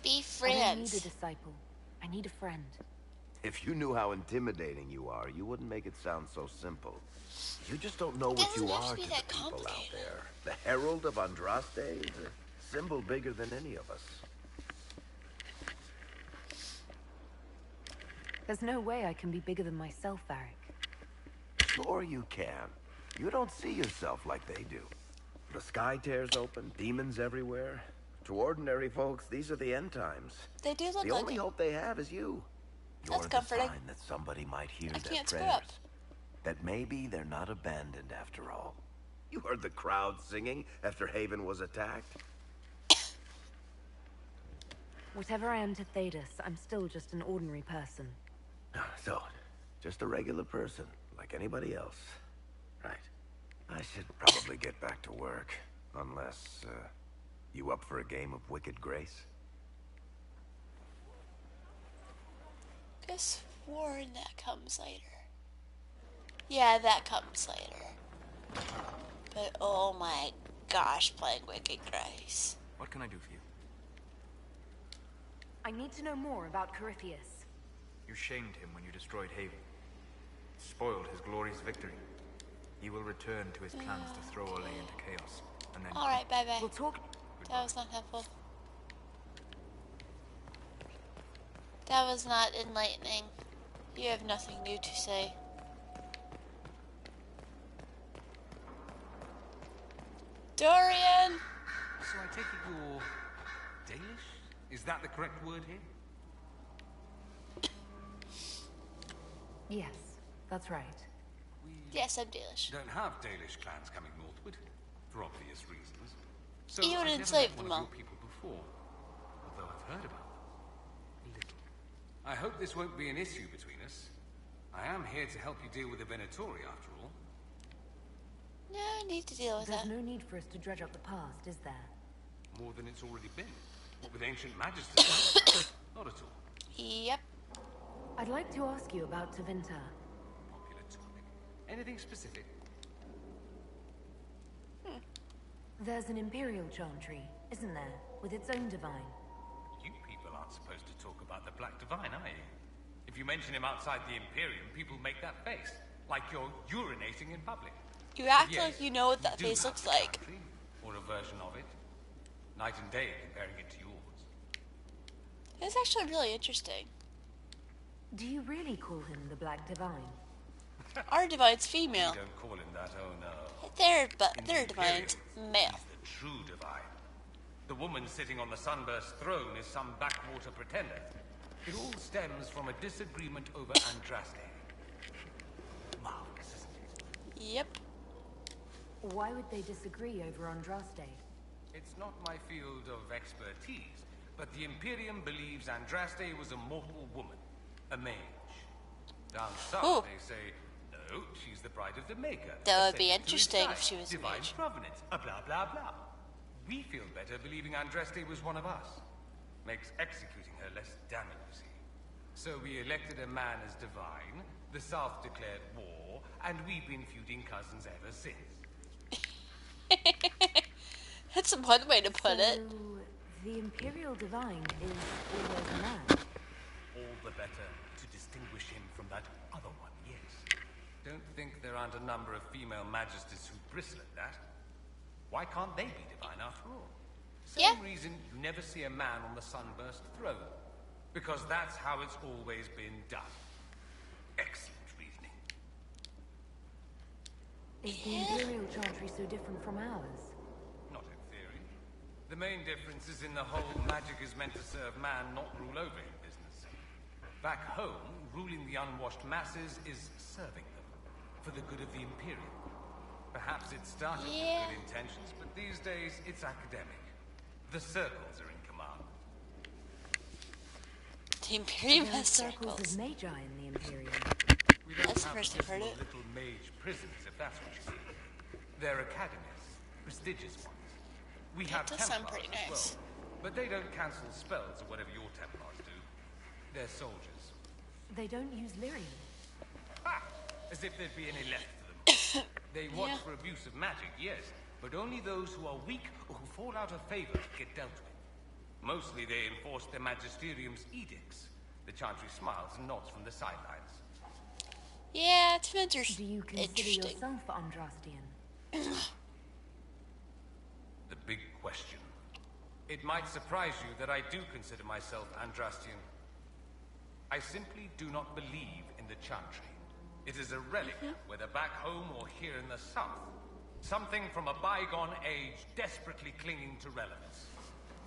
Be
I don't need
friends.
a disciple. I need a friend.
If you knew how intimidating you are, you wouldn't make it sound so simple. You just don't know what you are to the people out there. The Herald of Andraste is a symbol bigger than any of us.
There's no way I can be bigger than myself, Varric.
Sure you can. You don't see yourself like they do. The sky tears open, demons everywhere. To ordinary folks, these are the end times.
They do look
the
like
only
it.
hope they have is you.
That's
You're
comforting.
the sign that somebody might hear
I
their
can't screw
prayers.
up.
That maybe they're not abandoned after all. You heard the crowd singing after Haven was attacked?
Whatever I am to Thedas, I'm still just an ordinary person.
So, just a regular person, like anybody else. Right. I should probably get back to work. Unless, you up for a game of Wicked Grace?
Could have sworn that comes later. Yeah, that comes later. But oh my gosh, playing Wicked Grace.
What can I do for you?
I need to know more about Corypheus.
You shamed him when you destroyed Haven. Spoiled his glorious victory. He will return to his plans to throw Ole into chaos. And then
Alright, bye bye.
We'll talk.
That was not helpful. That was not enlightening. You have nothing new to say. Dorian!
So I take it you're Dalish? Is that the correct word here?
Yes, that's right.
Yes, I'm Dalish.
Don't have Dalish clans coming northward, for obvious reasons. So
You would
I've never
enslave
met
them
one
all.
of your people before, although I've heard about them. A little. I hope this won't be an issue between us. I am here to help you deal with the Venatori, after all.
No need to deal with
There's
that.
no need for us to dredge up the past, is there?
More than it's already been. What with ancient magisters? Not at all.
Yep.
I'd like to ask you about Tevinter.
Popular topic. Anything specific?
There's an Imperial Chantry, isn't there? With its own divine.
You people aren't supposed to talk about the Black Divine, are you? If you mention him outside the Imperium, people make that face. Like you're urinating in public.
You act
Yes,
like you know what that
do
face
have
looks
the
like.
Chantry, or a version of it. Night and day comparing it to yours.
It's actually really interesting.
Do you really call him the Black Divine?
Our divine's female.
We don't call him that, oh no.
Their divine's male.
He's the true divine. The woman sitting on the Sunburst throne is some backwater pretender. It all stems from a disagreement over Andraste. Marvelous, isn't it?
Yep.
Why would they disagree over Andraste?
It's not my field of expertise, but the Imperium believes Andraste was a mortal woman, a mage. Down south,
Ooh.
they say, no, she's the bride of the Maker.
That would be
ascended to his
interesting
side,
if she was a
divine
mage.
provenance, blah, blah, blah. We feel better believing Andraste was one of us. Makes executing her less damning, you see. So we elected a man as divine, the South declared war, and we've been feuding cousins ever since.
That's one way to put it.
The Imperial Divine is always a man.
All the better to distinguish him from that other one, yes. Don't think there aren't a number of female magisters who bristle at that. Why can't they be divine after all? Same reason you never see a man on the Sunburst throne. Because that's how it's always been done. Excellent reasoning.
Is the Imperial Chantry so different from ours?
Not in theory. The main difference is in the whole magic is meant to serve man, not rule over him business. Back home, ruling the unwashed masses is serving them, for the good of the Imperium. Perhaps it started with good intentions, but these days it's academic. The circles are in command.
The Imperium
There are
has
circles
circles.
of magi in the Imperium.
We don't
That's the
have
first I've heard
little,
it.
little mage prisons, if that's what you mean. They're academies, prestigious ones. We have
does sound
Templars
pretty
as
nice.
well, but they don't cancel spells or whatever your Templars do. They're soldiers.
They don't use lyrium.
Ha! As if there'd be any left for them. They watch for abuse of magic, yes, but only those who are weak or who fall out of favor get dealt with. Mostly they enforce the Magisterium's edicts. The Chantry smiles and nods from the sidelines.
Yeah, Tevinter's
Do you consider
interesting.
yourself Andrastian?
The big question. It might surprise you that I do consider myself Andrastian. I simply do not believe in the Chantry. It is a relic, whether back home or here in the south. Something from a bygone age desperately clinging to relevance.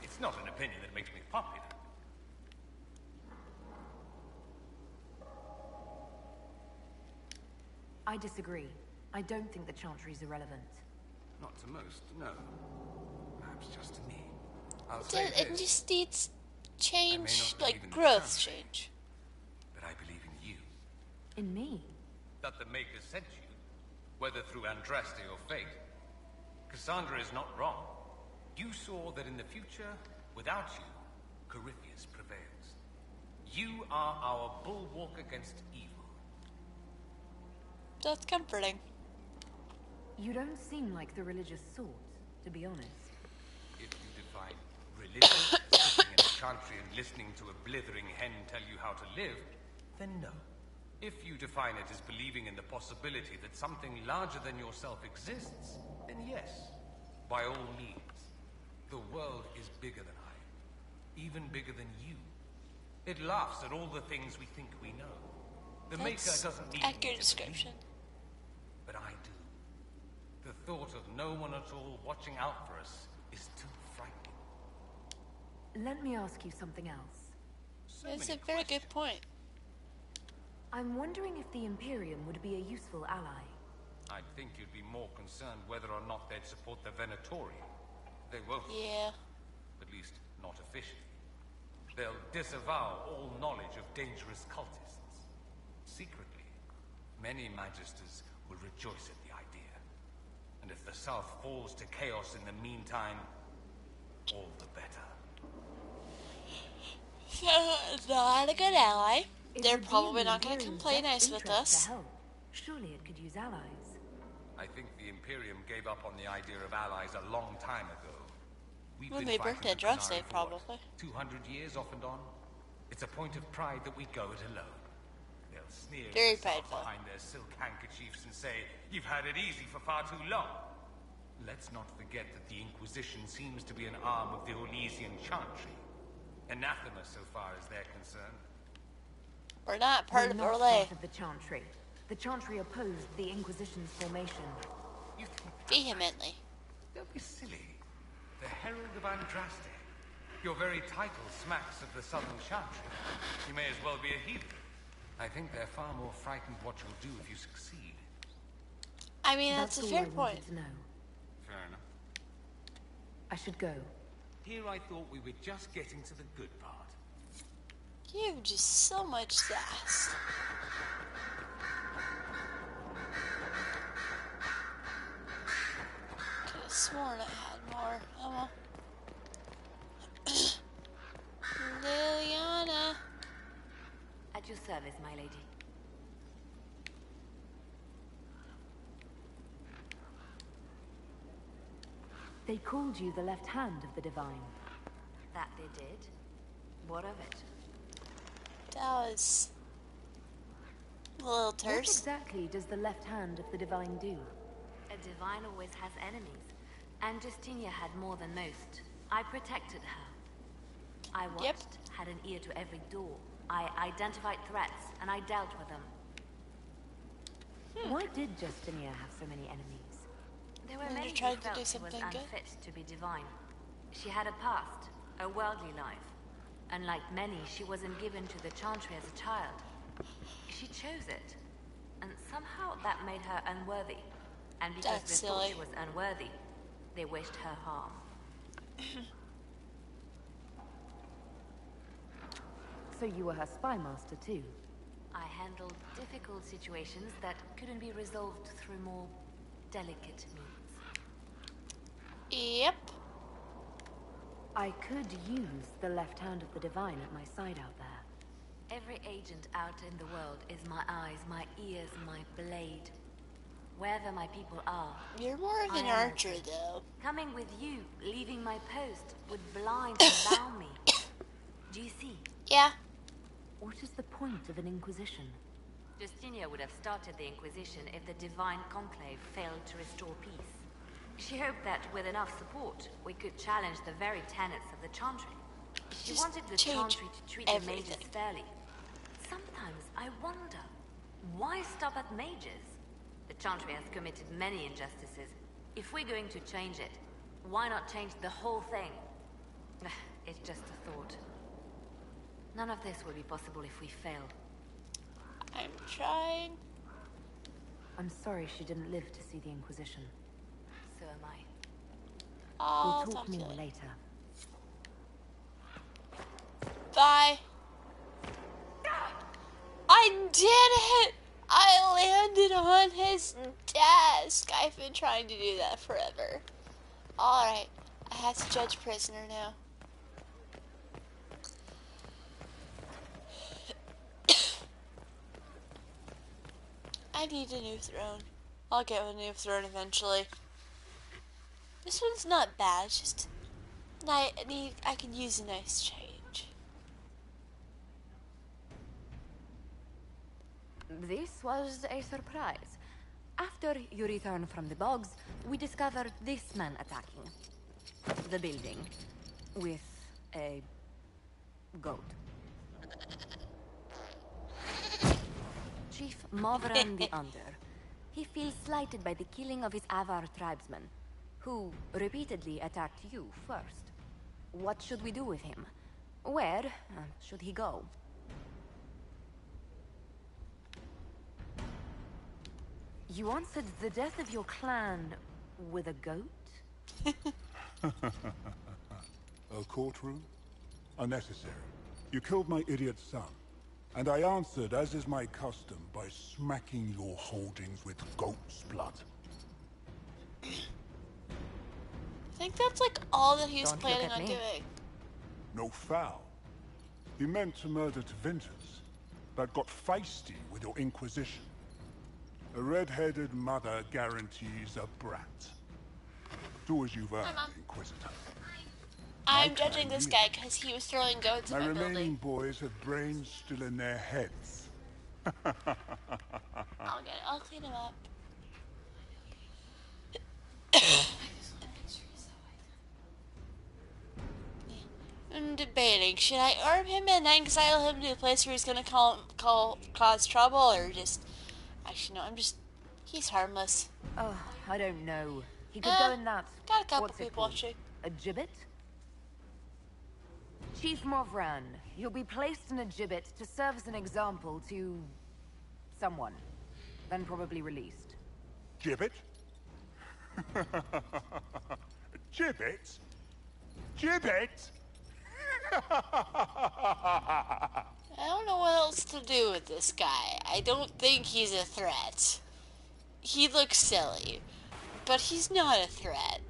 It's not an opinion that makes me popular.
I disagree. I don't think the Chantry is irrelevant.
Not to most, no. Perhaps just to me. I'll
It,
say
it
this.
just needs change,
not believe
like
in the
growth
Chantry,
change.
But I believe in you.
In me?
That the Maker sent you, whether through Andraste or fate. Cassandra is not wrong. You saw that in the future, without you, Corypheus prevails. You are our bulwark against evil.
That's comforting.
You don't seem like the religious sort, to be honest.
If you define religion as sitting in a chantry and listening to a blithering hen tell you how to live, then no. If you define it as believing in the possibility that something larger than yourself exists, then yes, by all means. The world is bigger than I, even bigger than you. It laughs at all the things we think we know. The Maker doesn't need
accurate description.
But I do. The thought of no one at all watching out for us is too frightening.
Let me ask you something else.
That's a very good point.
I'm wondering if the Imperium would be a useful ally.
I'd think you'd be more concerned whether or not they'd support the Venatori. They won't.
Yeah.
At least, not officially. They'll disavow all knowledge of dangerous cultists. Secretly, many Magisters will rejoice at the idea. And if the South falls to chaos in the meantime, all the better.
Not a good ally. They're probably not going to complain nice with us.
Surely it could use allies.
I think the Imperium gave up on the idea of allies a long time ago. We've
When
been
they
fighting
birthday
the
dress
Qunari
day,
for what,
probably.
200 years off and on? It's a point of pride that we go it alone. They'll sneer
Very
at the South
prideful.
behind their silk handkerchiefs and say, "You've had it easy for far too long." Let's not forget that the Inquisition seems to be an arm of the Orlesian Chantry. Anathema so far as they're concerned.
We're not part of Orlais.
Part of the Chantry. The Chantry opposed the Inquisition's formation.
Vehemently.
Don't be silly. The Herald of Andraste. Your very title smacks of the Southern Chantry. You may as well be a heathen. I think they're far more frightened what you'll do if you succeed.
I mean, that's a fair point.
Fair enough.
I should go.
Here I thought we were just getting to the good part.
You have just so much sass. Could have sworn I had more. Oh well. Liliana.
At your service, my lady. They called you the left hand of the Divine.
That they did. What of it?
That was a little
What
terse.
exactly does the left hand of the Divine do?
A divine always has enemies, and Justinia had more than most. I protected her. I watched, had an ear to every door. I identified threats, and I dealt with them.
Why did Justinia have so many enemies?
There were
When
many
you
who
tried to
felt
do
she was
something good?
unfit to be divine. She had a past, a worldly life. And like many, she wasn't given to the Chantry as a child. She chose it. And somehow that made her unworthy. And because
That's
they thought
silly.
she was unworthy, they wished her harm.
So you were her spy master too?
I handled difficult situations that couldn't be resolved through more delicate means.
Yep.
I could use the left hand of the Divine at my side out there.
Every agent out in the world is my eyes, my ears, my blade. Wherever my people are.
You're more of an
I am
archer, though.
Coming with you, leaving my post, would blind and bound me. Do you see?
Yeah.
What is the point of an Inquisition?
Justinia would have started the Inquisition if the Divine Conclave failed to restore peace. She hoped that with enough support, we could challenge the very tenets of the Chantry. She
Just
wanted the
change
Chantry to treat the
everything.
mages fairly. Sometimes I wonder, Why stop at mages? The Chantry has committed many injustices. If we're going to change it, why not change the whole thing? It's just a thought. None of this will be possible if we fail.
I'm trying.
I'm sorry she didn't live to see the Inquisition.
So am I.
I'll
We'll talk more
you
later.
Bye. I did it! I landed on his desk. I've been trying to do that forever. Alright, I have to judge prisoner now. I need a new throne. I'll get a new throne eventually. This one's not bad, it's just I could use a nice change.
This was a surprise. After you return from the bogs, we discovered this man attacking the building with a goat. Chief Movran the Under. He feels slighted by the killing of his Avar tribesmen, who repeatedly attacked you first. What should we do with him? Where should he go? You answered the death of your clan with a goat?
A courtroom? Unnecessary. You killed my idiot son, and I answered, as is my custom, by smacking your holdings with goat's blood.
I think that's like all that he was planning on doing.
No foul. He meant to murder to vengeance, but got feisty with your Inquisition. A red-headed mother guarantees a brat. Do as you've earned, Inquisitor.
I'm judging this guy because he was throwing goats in my
remaining
building.
boys have brains still in their heads.
I'll clean him up. I'm debating, should I arm him and exile him to a place where he's gonna cause trouble, or just... Actually, no, he's harmless.
Oh, I don't know. He could go in that...
Got a couple people, actually.
A gibbet? Chief Movran, you'll be placed in a gibbet to serve as an example to... someone. Then probably released.
Gibbet? Gibbet? Gibbet?
I don't know what else to do with this guy. I don't think he's a threat. He looks silly, but he's not a threat.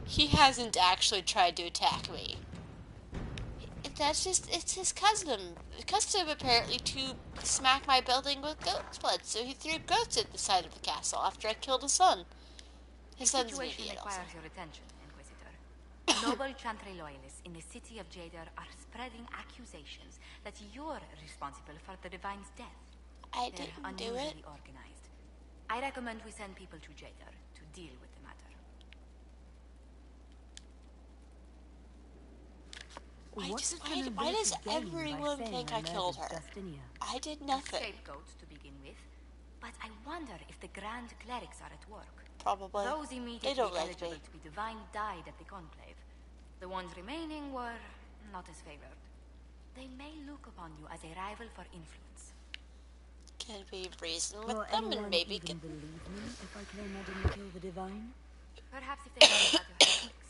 He hasn't actually tried to attack me. It's his custom apparently to smack my building with goat's blood, so he threw goats at the side of the castle after I killed his son. His son's an idiot also.
Requires your attention, Inquisitor. Noble Chantry loyalists in the city of Jadar are spreading accusations that you're responsible for the Divine's death.
I didn't do it.
Organized. I recommend we send people to Jadar to deal with the matter.
Why does everyone think I killed her? I did nothing.
Scapegoats to begin with, but I wonder if the Grand Clerics are at work.
Probably.
Those immediately eligible to be divine died at the Conclave. The ones remaining were not as favored. They may look upon you as a rival for influence.
Can we reason with them and maybe
even believe me if I claim I didn't kill the Divine?
Perhaps if they know how to have tricks,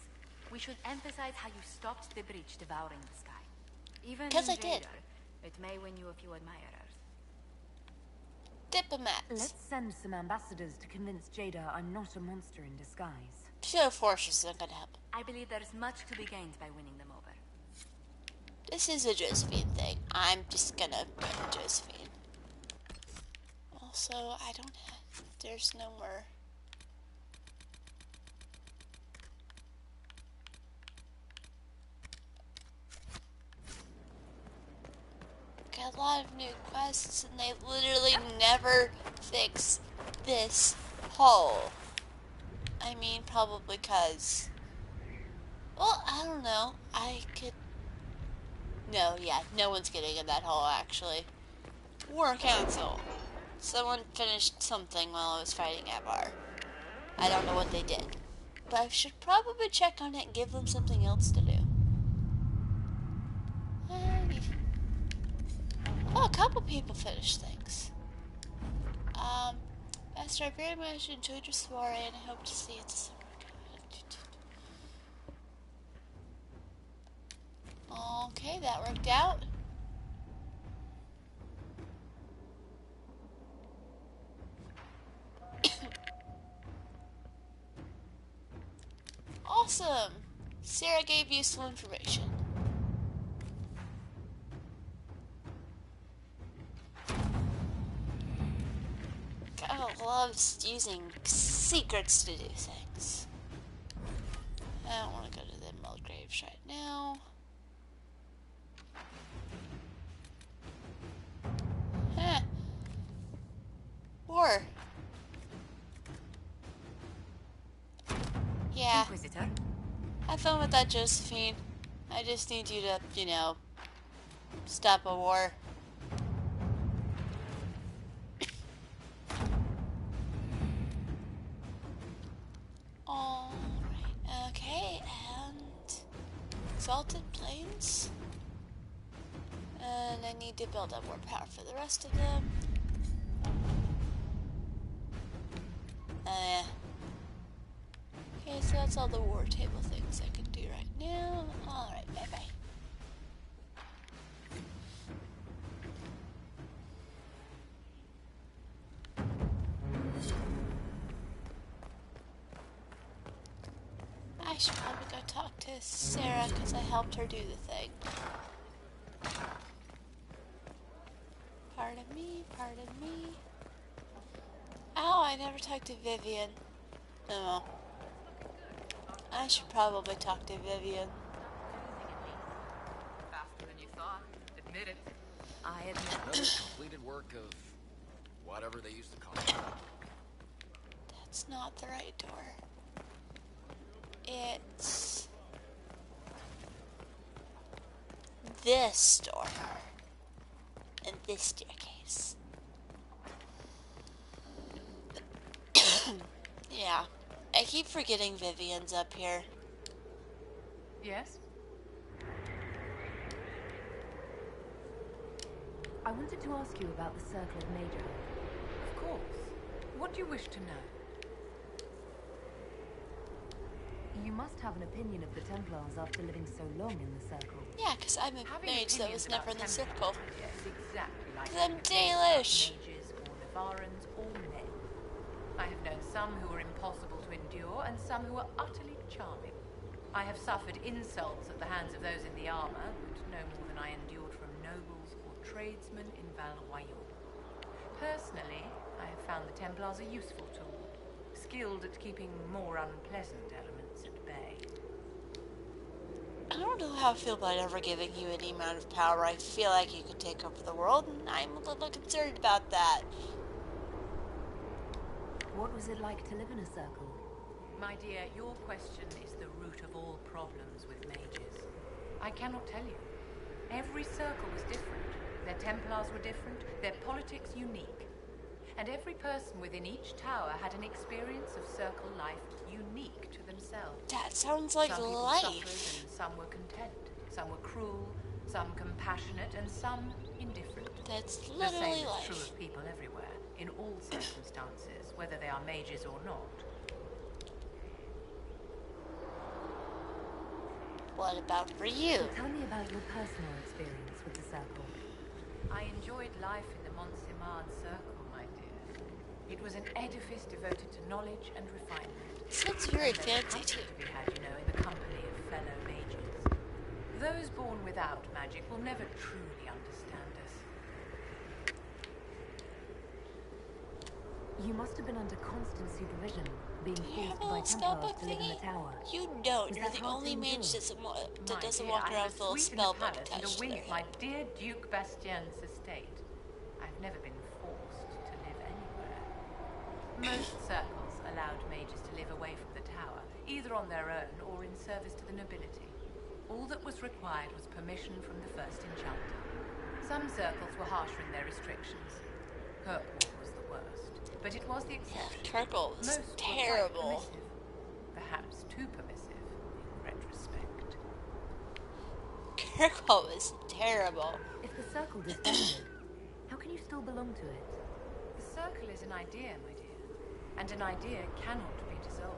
we should emphasize how you stopped the breach devouring the sky. Even in
I did.
Jadar, it may win you a few admirers.
Diplomats.
Let's send some ambassadors to convince Jada I'm not a monster in disguise.
Show forces isn't gonna help.
I believe there is much to be gained by winning them over.
This is a Josephine thing. I'm just gonna go to Josephine. Also, I don't have... There's no more... Got a lot of new quests, and they literally never fix this hole. I mean, probably because... Well, I don't know. I could... No, yeah, no one's getting in that hole, actually. War Council. Someone finished something while I was fighting Avar. I don't know what they did. But I should probably check on it and give them something else to do. Oh, a couple people finished things. Master, I very much enjoyed your soiree and I hope to see it soon. Okay, that worked out. Awesome! Sarah gave useful information. God loves using secrets to do things. I don't want to go to the Emerald Graves right now. Huh. War. Yeah.
Inquisitor?
Have fun with that, Josephine. I just need you to, you know, stop a war. Alright, okay, and Exalted Plains. And I need to build up more power for the rest of them. Okay, so that's all the war table things I can do right now. Alright, bye-bye. I should probably go talk to Sarah because I helped her do the thing. Pardon me, pardon me. Oh, I never talked to Vivian. Oh. I should probably talk to Vivian.
Faster than you thought. Admit it.
I admit
completed work of whatever they used to call it.
That's not the right door. It's this door. And this staircase. Yeah. I keep forgetting Vivian's up here.
Yes?
I wanted to ask you about the Circle of Major.
Of course. What do you wish to know?
You must have an opinion of the Templars after living so long in the Circle.
Yeah, because I'm a mage that was never in the Circle.
Yes, exactly like
I'm Dalish.
Mages or Navarans or men. I have known some who were impossible to endure and some who were utterly charming. I have suffered insults at the hands of those in the armor, but no more than I endured from nobles or tradesmen in Val-Royal. Personally, I have found the Templars a useful tool, skilled at keeping more unpleasant elements at bay.
I don't know how I feel about ever giving you any amount of power. I feel like you could take over the world, and I'm a little concerned about that.
What was it like to live in a Circle?
My dear, your question is the root of all problems with mages. I cannot tell you. Every circle was different. Their Templars were different, their politics unique. And every person within each tower had an experience of circle life unique to themselves.
That sounds like
some
life.
Suffered and some were content. Some were cruel, some compassionate, and some indifferent.
That's literally
the same
life.
is true of people everywhere, in all circumstances, whether they are mages or not.
What about for you?
So tell me about your personal experience with the Circle.
I enjoyed life in the Montsimard Circle, my dear. It was an edifice devoted to knowledge and refinement.
Sounds very fancy too.
To be had, you know, in the company of fellow mages. Those born without magic will never truly understand us.
You must have been under constant supervision, being forced by Templars
spellbook
to live in the
thingy?
tower.
You don't.
Was
You're
that
the
hard
only
to
mage
endure?
that doesn't
My
walk
dear, I
around
have
with a little
suite in the
spellbook
palace and
attached
a
to
wing
their
at my
head.
dear Duke Bastien's estate. I've never been forced to live anywhere. Most circles allowed mages to live away from the tower, either on their own or in service to the nobility. All that was required was permission from the first enchanter. Some circles were harsher in their restrictions. Kirkwall was the worst, but it was the exception.
Kirkwall was
Most
terrible.
were quite permissive, perhaps too permissive in retrospect.
Kirkwall was terrible.
If the circle disbanded, how can you still belong to it?
The circle is an idea, my dear, and an idea cannot be dissolved.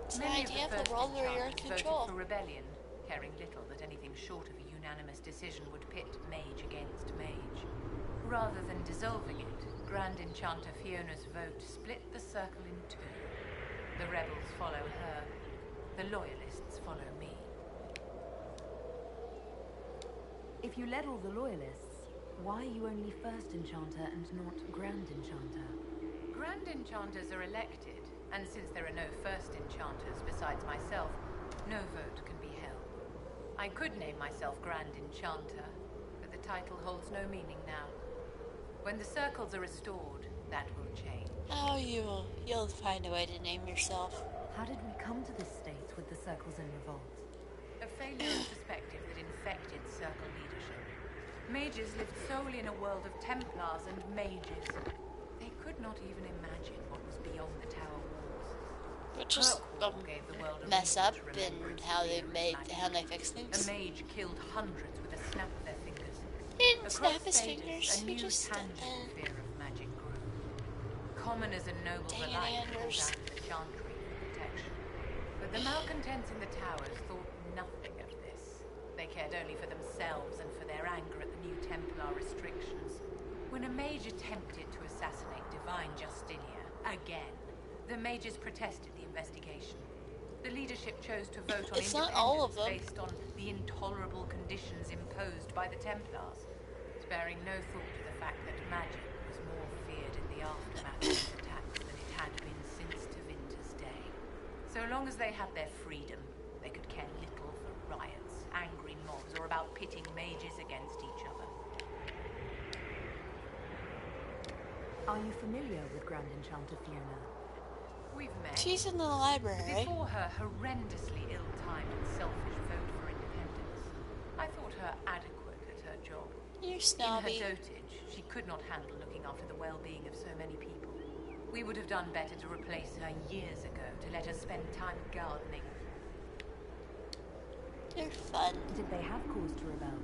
It's an idea of a world where you're in control.
Voted for rebellion, caring little that anything short of a unanimous decision would pit mage against mage. Rather than dissolving it, Grand Enchanter Fiona's vote split the circle in two. The rebels follow her, the loyalists follow me.
If you led all the loyalists, why are you only First Enchanter and not Grand Enchanter?
Grand Enchanters are elected, and since there are no First Enchanters besides myself, no vote can be held. I could name myself Grand Enchanter, but the title holds no meaning now. When the circles are restored, that will change.
Oh, you'll find a way to name yourself.
How did we come to this state with the circles in revolt?
A failure of perspective that infected circle leadership. Mages lived solely in a world of Templars and mages. They could not even imagine what was beyond the tower walls.
Which is a mess up in how they fix things.
A mage killed hundreds with a snap of their fingers.
He didn't snap his fingers.
A new tangible fear of magic grew. Commoners and nobles alike called out to the Chantry for protection. But the malcontents in the towers thought nothing of this. They cared only for themselves and for their anger at the new Templar restrictions. When a mage attempted to assassinate Divine Justinia again, the mages protested the investigation. The leadership chose to vote on independence based on the intolerable conditions imposed by the Templars, sparing no thought to the fact that magic was more feared in the aftermath of these attacks than it had been since Tevinter's day. So long as they had their freedom, they could care little for riots, angry mobs, or about pitting mages against each other.
Are you familiar with Grand Enchanter Fiona?
We've met.
She's in the library.
Before her horrendously ill-timed and selfish vote for independence, I thought her adequate at her job.
You're snobby.
In her dotage, she could not handle looking after the well-being of so many people. We would have done better to replace her years ago, to let her spend time gardening.
They're fun.
Did they have cause to rebel?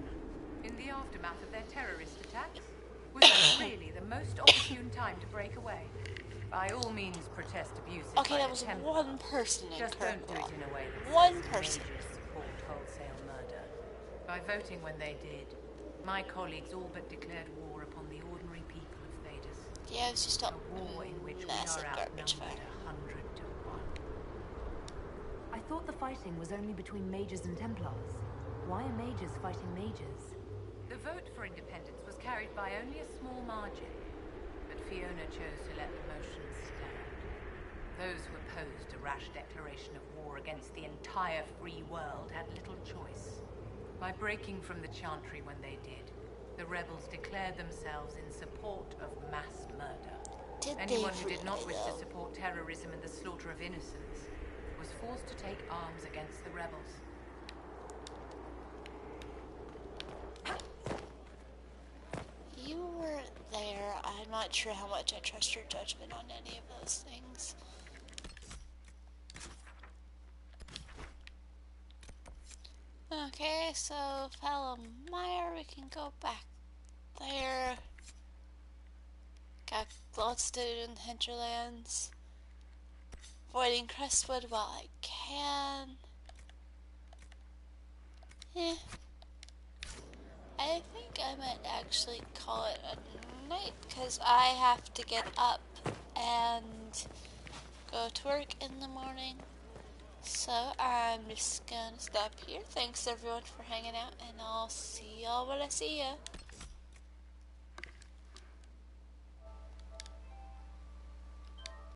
In the aftermath of their terrorist attacks, was it really the most opportune time to break away? By all means, protest abuses.
Okay, that was one person in
Just don't do it in a way that
one person
support wholesale murder. By voting when they did, my colleagues all but declared war upon the ordinary people of Thedas.
Yeah, it's just a
war in which we are outnumbered 100 to 1.
I thought the fighting was only between mages and Templars. Why are mages fighting mages?
The vote for independence was carried by only a small margin, but Fiona chose to let the motions stand. Those who opposed a rash declaration of war against the entire free world had little choice. By breaking from the Chantry when they did, the rebels declared themselves in support of mass murder. Anyone who did not wish to support terrorism and the slaughter of innocents was forced to take arms against the rebels.
You weren't there. I'm not sure how much I trust your judgment on any of those things. Okay, so Fallow Mire, we can go back there. Got lots to do in Hinterlands. Avoiding Crestwood while I can. I think I might actually call it a night because I have to get up and go to work in the morning. So I'm just gonna stop here. Thanks everyone for hanging out, and I'll see y'all when I see ya.